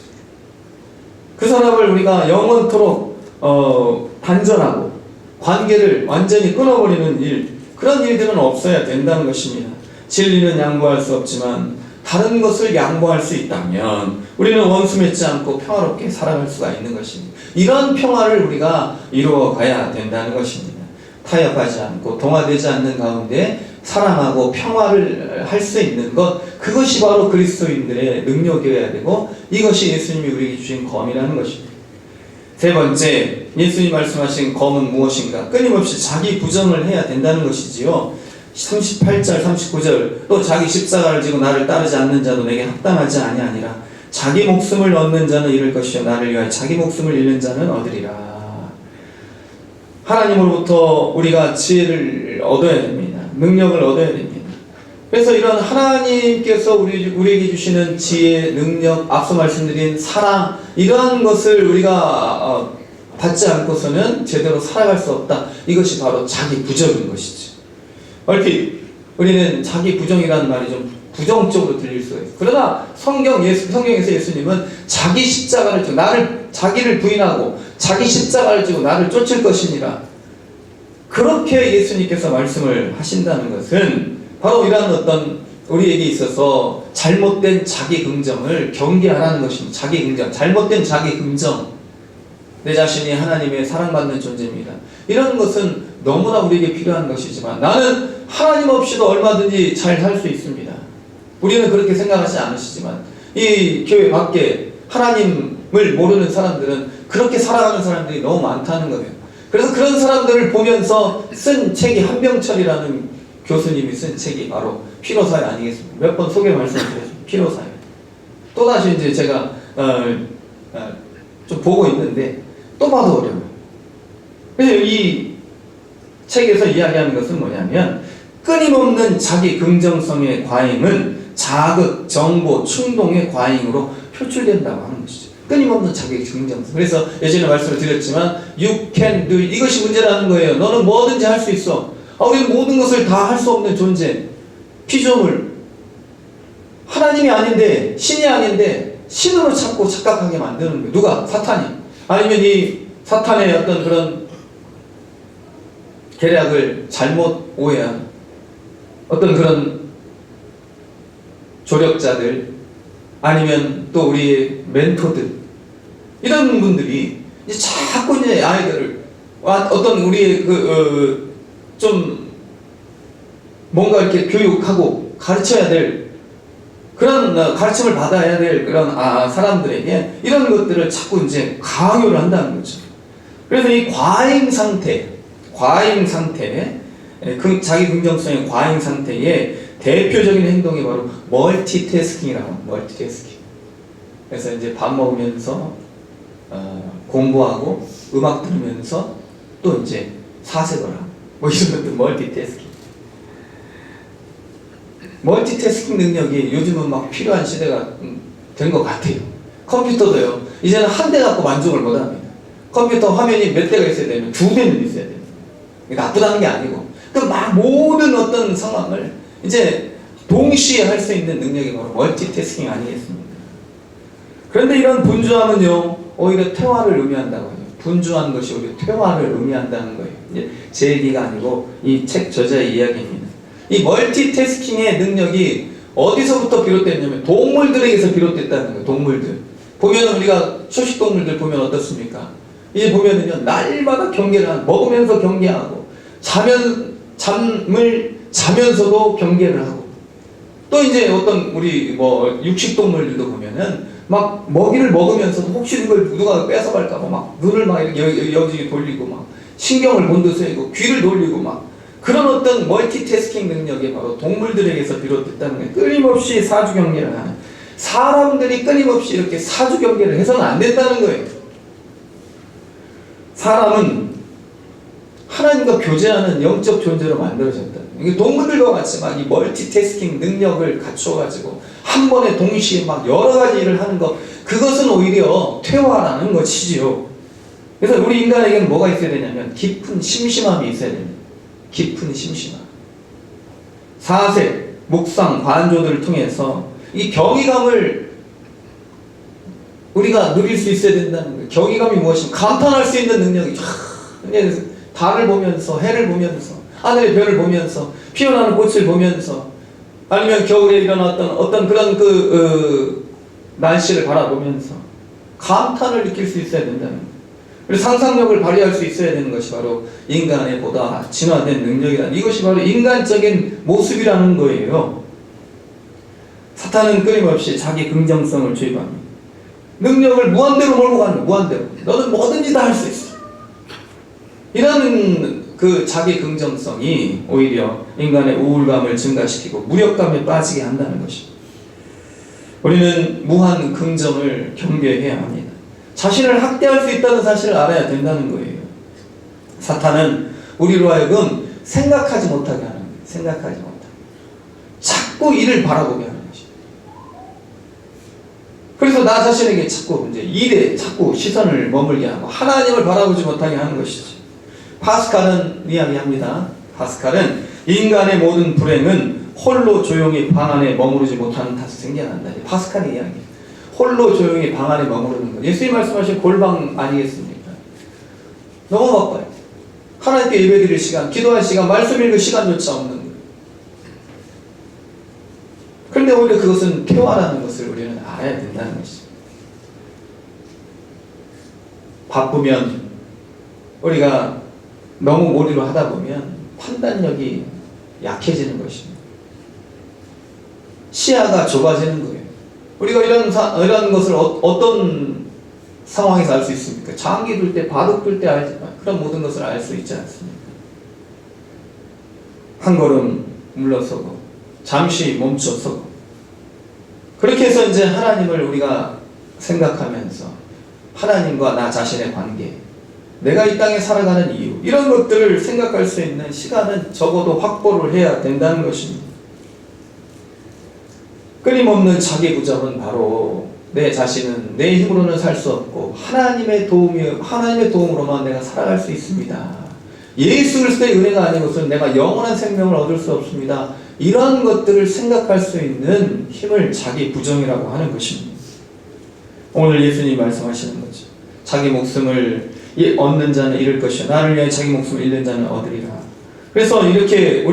그 사람을 우리가 영원토록 단절하고 관계를 완전히 끊어버리는 일, 그런 일들은 없어야 된다는 것입니다. 진리는 양보할 수 없지만 다른 것을 양보할 수 있다면 우리는 원수 맺지 않고 평화롭게 살아갈 수가 있는 것입니다. 이런 평화를 우리가 이루어가야 된다는 것입니다. 타협하지 않고 동화되지 않는 가운데 사랑하고 평화를 할 수 있는 것, 그것이 바로 그리스도인들의 능력이어야 되고 이것이 예수님이 우리에게 주신 검이라는 것입니다. 세 번째, 예수님 말씀하신 검은 무엇인가? 끊임없이 자기 부정을 해야 된다는 것이지요. 38절 39절, 또 자기 십자가를 지고 나를 따르지 않는 자도 내게 합당하지 아니하니라. 자기 목숨을 얻는 자는 잃을 것이요 나를 위하여 자기 목숨을 잃는 자는 얻으리라. 하나님으로부터 우리가 지혜를 얻어야 됩니다. 능력을 얻어야 됩니다. 그래서 이런 하나님께서 우리에게 주시는 지혜, 능력, 앞서 말씀드린 사랑, 이러한 것을 우리가 받지 않고서는 제대로 살아갈 수 없다. 이것이 바로 자기 부정인 것이죠. 얼핏 우리는 자기 부정이라는 말이 좀 부정적으로 들릴 수가 있어요. 그러나 성경에서 예수님은 자기 십자가를 지고 자기를 부인하고 자기 십자가를 지고 나를 쫓을 것이니라, 그렇게 예수님께서 말씀을 하신다는 것은 바로 이러한 어떤 우리에게 있어서 잘못된 자기 긍정을 경계하라는 것입니다. 자기 긍정, 잘못된 자기 긍정. 내 자신이 하나님의 사랑받는 존재입니다. 이런 것은 너무나 우리에게 필요한 것이지만 나는 하나님 없이도 얼마든지 잘 살 수 있습니다. 우리는 그렇게 생각하지 않으시지만 이 교회 밖에 하나님을 모르는 사람들은 그렇게 살아가는 사람들이 너무 많다는 거예요. 그래서 그런 사람들을 보면서 쓴 책이 한병철이라는 교수님이 쓴 책이 바로 피로사회 아니겠습니까? 몇 번 소개 말씀드렸습니다. 피로사회. 또다시 이제 제가 좀 보고 있는데 또 봐도 어려워요. 그래서 이 책에서 이야기하는 것은 뭐냐면 끊임없는 자기 긍정성의 과잉은 자극, 정보, 충동의 과잉으로 표출된다고 하는 것이죠. 끊임없는 자기 긍정성. 그래서 예전에 말씀을 드렸지만 You can do it. 이것이 문제라는 거예요. 너는 뭐든지 할 수 있어. 우리는 모든 것을 다 할 수 없는 존재. 피조물. 하나님이 아닌데 신이 아닌데 신으로 자꾸 착각하게 만드는 거예요. 누가? 사탄이. 아니면 이 사탄의 어떤 그런 계략을 잘못 오해한 어떤 그런 조력자들 아니면 또 우리의 멘토들 이런 분들이 이제 자꾸 이제 아이들을 어떤 우리의 좀 뭔가 이렇게 교육하고 가르쳐야 될 그런 가르침을 받아야 될 그런 사람들에게 이런 것들을 자꾸 이제 강요를 한다는 거죠. 그래서 이 과잉 상태, 자기 긍정성의 과잉 상태의 대표적인 행동이 바로 멀티태스킹이라고 합니다. 멀티태스킹. 그래서 이제 밥 먹으면서 공부하고 음악 들으면서 또 이제 사색을 하고 뭐 이런 것들 멀티태스킹. 멀티태스킹 능력이 요즘은 막 필요한 시대가 된 것 같아요. 컴퓨터도요. 이제는 한 대 갖고 만족을 못합니다. 컴퓨터 화면이 몇 대가 있어야 되면 2대는 있어야 돼요. 나쁘다는 게 아니고 막 모든 어떤 상황을 이제 동시에 할 수 있는 능력이 바로 멀티태스킹 아니겠습니까? 그런데 이런 분주함은요 오히려 퇴화를 의미한다고 해요. 분주한 것이 오히려 퇴화를 의미한다는 거예요. 이제 제 얘기가 아니고 이 책 저자의 이야기입니다. 이 멀티태스킹의 능력이 어디서부터 비롯됐냐면 동물들에게서 비롯됐다는 거예요. 동물들 보면 우리가 초식동물들 보면 어떻습니까? 이제 보면은요 날마다 경계를 하고 먹으면서 경계하고 잠을 자면서도 경계를 하고 또 이제 어떤 우리 뭐 육식동물들도 보면은 막 먹이를 먹으면서도 혹시 이걸 누가 뺏어갈까봐 막 눈을 막 이렇게 여기 돌리고 막 신경을 곤두세우고 귀를 돌리고 막 그런 어떤 멀티태스킹 능력이 바로 동물들에게서 비롯됐다는 거예요. 끊임없이 사주 경계를 하는 사람들이 끊임없이 이렇게 사주 경계를 해서는 안 된다는 거예요. 사람은 하나님과 교제하는 영적 존재로 만들어졌다. 동물들과 같이 막 이 멀티태스킹 능력을 갖추어가지고 한 번에 동시에 막 여러 가지 일을 하는 것, 그것은 오히려 퇴화라는 것이지요. 그래서 우리 인간에게는 뭐가 있어야 되냐면 깊은 심심함이 있어야 됩니다. 깊은 심심함. 사색, 묵상, 관조들을 통해서 이 경이감을 우리가 누릴 수 있어야 된다는 거예요. 경이감이 무엇이냐? 감탄할 수 있는 능력이 달을 보면서 해를 보면서 하늘의 별을 보면서 피어나는 꽃을 보면서 아니면 겨울에 일어났던 어떤 그런 날씨를 바라보면서 감탄을 느낄 수 있어야 된다는 거예요. 그리고 상상력을 발휘할 수 있어야 되는 것이 바로 인간의 보다 진화된 능력이라는, 이것이 바로 인간적인 모습이라는 거예요. 사탄은 끊임없이 자기 긍정성을 주입합니다. 능력을 무한대로 몰고 가는 거예요. 무한대로. 너는 뭐든지 다 할 수 있어. 이런 그 자기 긍정성이 오히려 인간의 우울감을 증가시키고 무력감에 빠지게 한다는 것입니다. 우리는 무한 긍정을 경계해야 합니다. 자신을 학대할 수 있다는 사실을 알아야 된다는 거예요. 사탄은 우리로 하여금 생각하지 못하게 하는 거예요. 생각하지 못하게. 자꾸 이를 바라보게 하는 것입니다. 그래서 나 자신에게 자꾸 이제 일에 자꾸 시선을 머물게 하고 하나님을 바라보지 못하게 하는 것이죠. 파스칼은 이야기합니다. 파스칼은 인간의 모든 불행은 홀로 조용히 방 안에 머무르지 못하는 탓에 생겨난다. 파스칼의 이야기예요. 홀로 조용히 방 안에 머무르는 것. 예수님 말씀하신 골방 아니겠습니까? 너무 바빠요. 하나님께 예배드릴 시간, 기도할 시간, 말씀 읽을 시간조차 없는 거예요. 오히려 그것은 폐화라는 것을 우리는 알아야 된다는 것이죠. 바쁘면 우리가 너무 몰입을 하다 보면 판단력이 약해지는 것입니다. 시야가 좁아지는 거예요. 우리가 이런 것을 어떤 상황에서 알 수 있습니까? 장기 둘 때, 바둑 둘 때 그런 모든 것을 알 수 있지 않습니까? 한 걸음 물러서고 잠시 멈춰서고 그렇게 해서 이제 하나님을 우리가 생각하면서 하나님과 나 자신의 관계, 내가 이 땅에 살아가는 이유, 이런 것들을 생각할 수 있는 시간은 적어도 확보를 해야 된다는 것입니다. 끊임없는 자기 부정은 바로 내 자신은 내 힘으로는 살 수 없고 하나님의 도움으로만 내가 살아갈 수 있습니다. 예수 그리스도의 은혜가 아니고서는 내가 영원한 생명을 얻을 수 없습니다. 이런 것들을 생각할 수 있는 힘을 자기 부정이라고 하는 것입니다. 오늘 예수님이 말씀하시는 거죠. 자기 목숨을 얻는 자는 잃을 것이요 나를 위하여 자기 목숨을 잃는 자는 얻으리라. 그래서 이렇게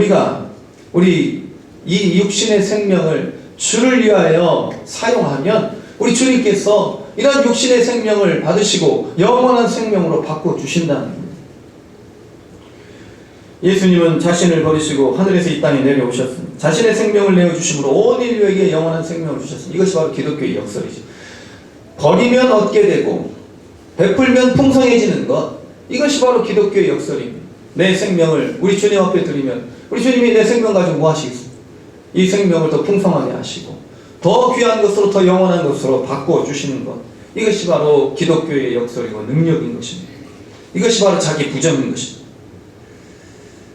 우리 이 육신의 생명을 주를 위하여 사용하면 우리 주님께서 이런 육신의 생명을 받으시고 영원한 생명으로 바꿔주신다는 거예요. 예수님은 자신을 버리시고 하늘에서 이 땅에 내려오셨습니다. 자신의 생명을 내어주심으로 온 인류에게 영원한 생명을 주셨습니다. 이것이 바로 기독교의 역설이죠. 버리면 얻게 되고 베풀면 풍성해지는 것, 이것이 바로 기독교의 역설입니다. 내 생명을 우리 주님 앞에 드리면 우리 주님이 내 생명 가지고 뭐 하시겠습니까? 이 생명을 더 풍성하게 하시고 더 귀한 것으로 더 영원한 것으로 바꿔주시는 것, 이것이 바로 기독교의 역설이고 능력인 것입니다. 이것이 바로 자기 부정인 것입니다.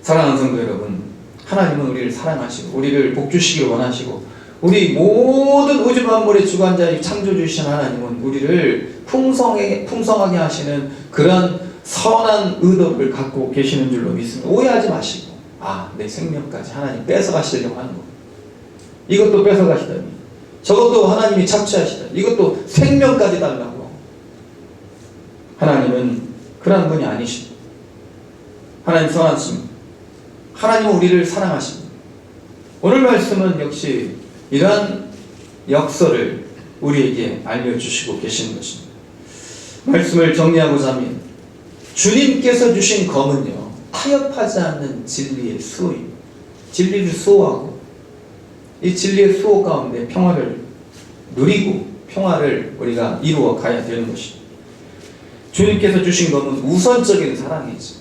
사랑하는 성도 여러분, 하나님은 우리를 사랑하시고 우리를 복주시기를 원하시고 우리 모든 우주 만물의 주관자인 창조주이신 하나님은 우리를 풍성하게 하시는 그런 선한 의도를 갖고 계시는 줄로 믿습니다. 오해하지 마시고 내 생명까지 하나님 뺏어가시려고 하는 거, 이것도 뺏어가시다니, 저것도 하나님이 착취하시다니, 이것도 생명까지 달라고. 하나님은 그런 분이 아니십니다. 하나님 선하십니다. 하나님은 우리를 사랑하십니다. 오늘 말씀은 역시 이러한 역설을 우리에게 알려주시고 계시는 것입니다. 말씀을 정리하고자 하면 주님께서 주신 검은요, 타협하지 않는 진리의 수호입니다. 진리를 수호하고 이 진리의 수호 가운데 평화를 누리고 평화를 우리가 이루어 가야 되는 것입니다. 주님께서 주신 검은 우선적인 사랑이죠.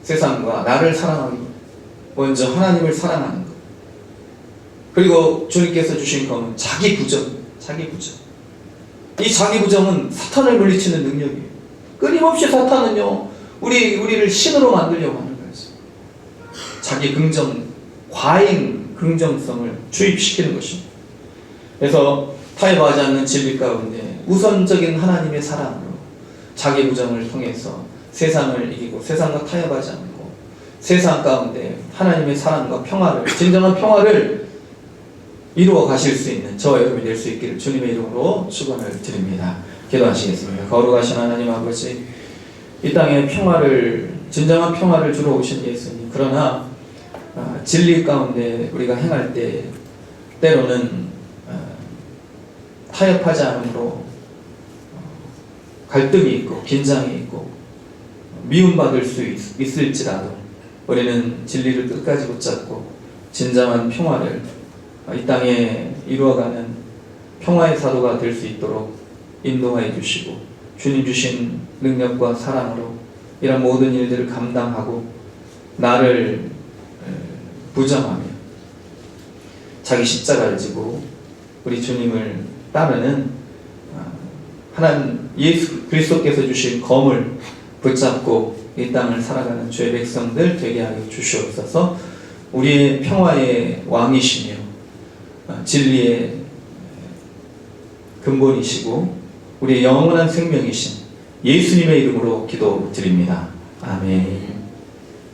세상과 나를 사랑하기 먼저 하나님을 사랑하는 것. 그리고 주님께서 주신 검은 자기 부정. 이 자기 부정은 사탄을 물리치는 능력이에요. 끊임없이 사탄은요, 우리를 신으로 만들려고 하는 거예요. 자기 과잉 긍정성을 주입시키는 것입니다. 그래서 타협하지 않는 진리 가운데 우선적인 하나님의 사랑으로 자기 부정을 통해서 세상을 이기고 세상과 타협하지 않고 세상 가운데 하나님의 사랑과 평화를, 진정한 평화를 이루어 가실 수 있는 저와 여러분이 될 수 있기를 주님의 이름으로 축원을 드립니다. 기도하시겠습니다. 거룩하신 하나님 아버지, 이 땅에 진정한 평화를 주러 오신 예수님, 그러나 진리 가운데 우리가 행할 때 때로는 타협하지 않음으로 갈등이 있고 긴장이 있고 미움받을 수 있을지라도 우리는 진리를 끝까지 붙잡고 진정한 평화를 이 땅에 이루어가는 평화의 사도가 될 수 있도록 인도하여 주시고 주님 주신 능력과 사랑으로 이런 모든 일들을 감당하고 나를 부정하며 자기 십자가를 지고 우리 주님을 따르는 하나님 예수 그리스도께서 주신 검을 붙잡고 이 땅을 살아가는 주의 백성들 되게 하여 주시옵소서. 우리의 평화의 왕이시며 진리의 근본이시고 우리의 영원한 생명이신 예수님의 이름으로 기도드립니다. 아멘.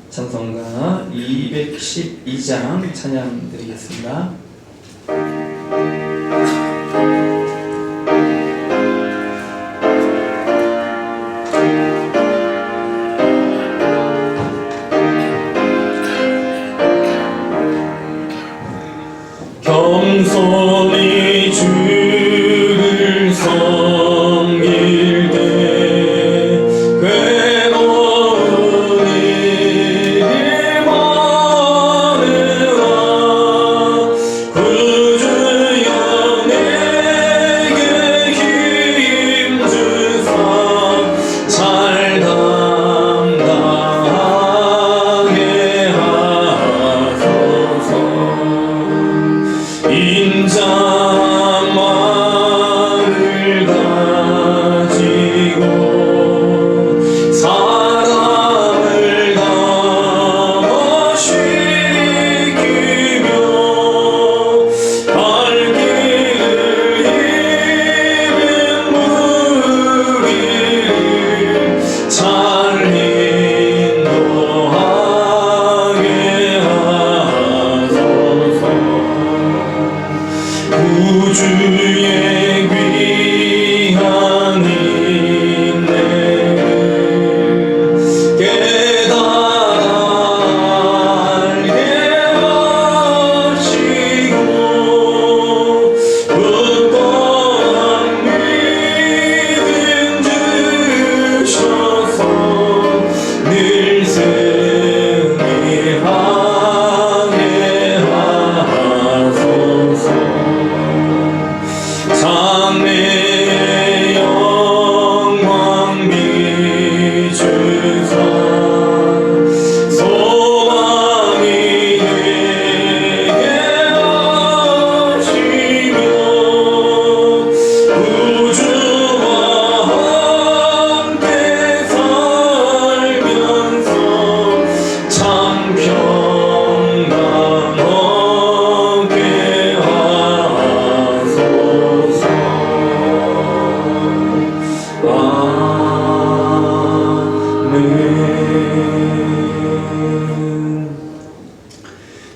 찬송가 212장 찬양 드리겠습니다. 겸손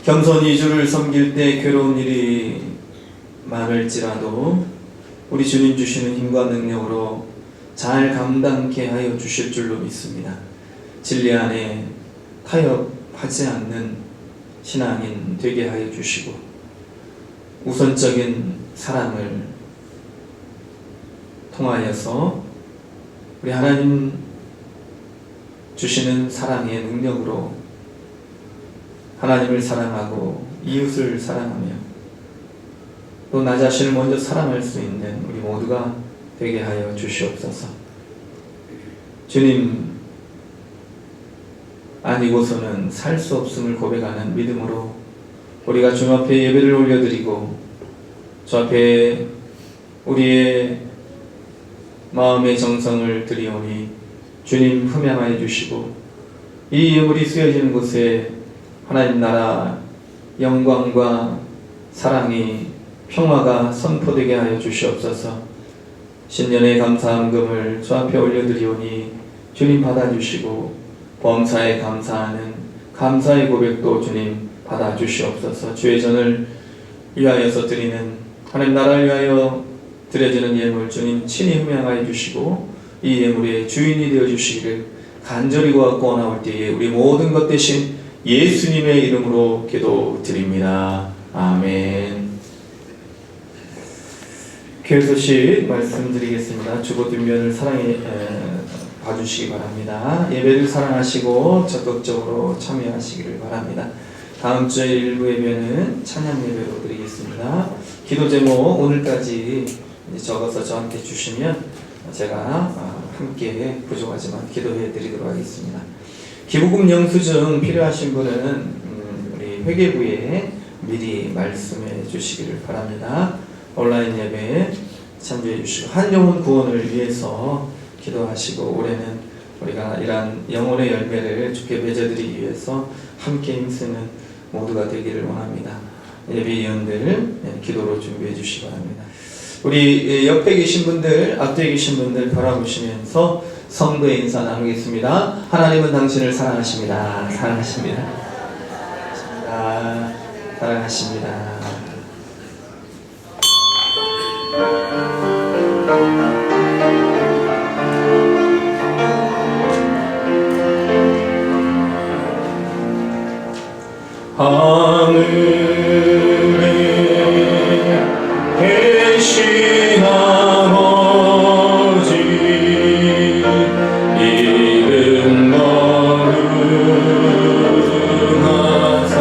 겸손히 주를 섬길 때 괴로운 일이 많을지라도 우리 주님 주시는 힘과 능력으로 잘 감당케 하여 주실 줄로 믿습니다. 진리 안에 타협하지 않는 신앙인 되게 하여 주시고 우선적인 사랑을 통하여서 우리 하나님 주시는 사랑의 능력으로 하나님을 사랑하고 이웃을 사랑하며 또 나 자신을 먼저 사랑할 수 있는 우리 모두가 되게 하여 주시옵소서. 주님 아니고서는 살 수 없음을 고백하는 믿음으로 우리가 주 앞에 예배를 올려드리고 주 앞에 우리의 마음의 정성을 드리오니 주님 흠양하여 주시고 이 예물이 쓰여지는 곳에 하나님 나라 영광과 사랑이 평화가 선포되게 하여 주시옵소서. 신년의 감사함금을 주 앞에 올려드리오니 주님 받아주시고 범사에 감사하는 감사의 고백도 주님 받아주시옵소서. 주의 전을 위하여서 드리는 하나님 나라를 위하여 드려지는 예물 주님 친히 흠양하여 주시고 이 예물의 주인이 되어 주시기를 간절히 구하고 나올 때에 우리 모든 것 대신 예수님의 이름으로 기도드립니다. 아멘. 교회 소식 말씀드리겠습니다. 주보 뒷면을 사랑해 봐주시기 바랍니다. 예배를 사랑하시고 적극적으로 참여하시기를 바랍니다. 다음 주에 일부 예배는 찬양 예배로 드리겠습니다. 기도 제목 오늘까지 적어서 저한테 주시면 제가 함께 부족하지만 기도해 드리도록 하겠습니다. 기부금 영수증 필요하신 분은 우리 회계부에 미리 말씀해 주시기를 바랍니다. 온라인 예배에 참조해 주시고 한영혼 구원을 위해서 기도하시고 올해는 우리가 이러한 영혼의 열매를 주께 맺어드리기 위해서 함께 힘쓰는 모두가 되기를 원합니다. 예배위원들 기도로 준비해 주시기 바랍니다. 우리 옆에 계신 분들, 앞에 계신 분들 바라보시면서 성도의 인사 나누겠습니다. 하나님은 당신을 사랑하십니다. 사랑하십니다. 사랑하십니다. 하늘에 계신 아버지 이름 거룩하사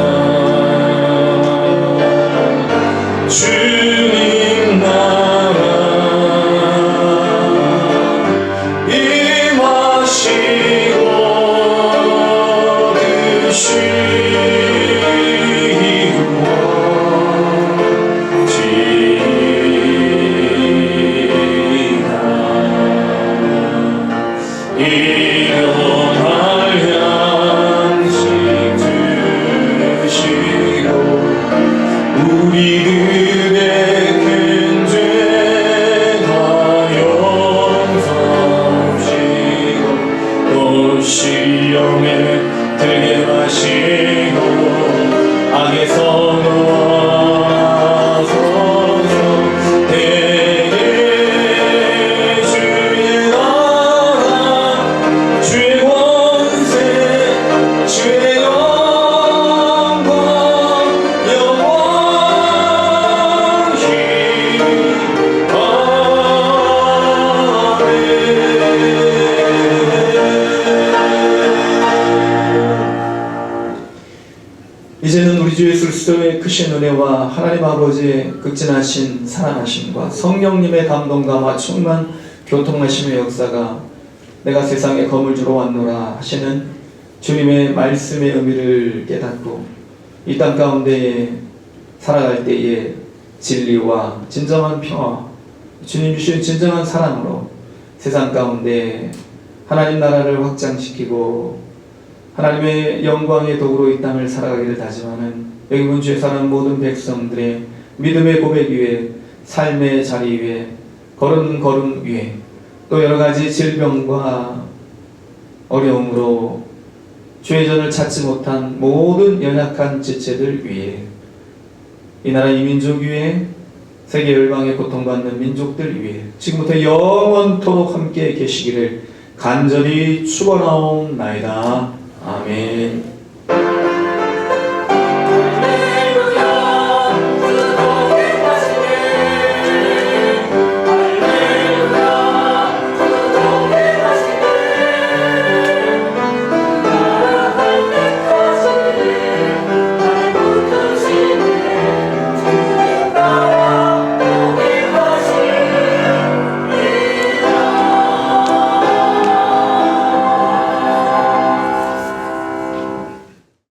주님 나라 임하시고 시험에 들게 하시고 악에서 놓아소서. 대개 주의 나라 주의 권세 주의 영광 영원히 이제는 우리 주 예수 그리스도의 크신 은혜와 하나님 아버지의 극진하신 사랑하심과 성령님의 감동과 충만 교통하심의 역사가 내가 세상에 검을 주러 왔노라 하시는 주님의 말씀의 의미를 깨닫고 이 땅 가운데에 살아갈 때에 진리와 진정한 평화, 주님 주신 진정한 사랑으로 세상 가운데 하나님 나라를 확장시키고 하나님의 영광의 도구로 이 땅을 살아가기를 다짐하는 여기 본주에 사는 모든 백성들의 믿음의 고백 위에 삶의 자리 위에 걸음 위에 또 여러가지 질병과 어려움으로 주의전을 찾지 못한 모든 연약한 지체들 위에 이 나라 이 민족 위에 세계 열방에 고통받는 민족들 위에 지금부터 영원토록 함께 계시기를 간절히 축원하옵나이다. 아멘.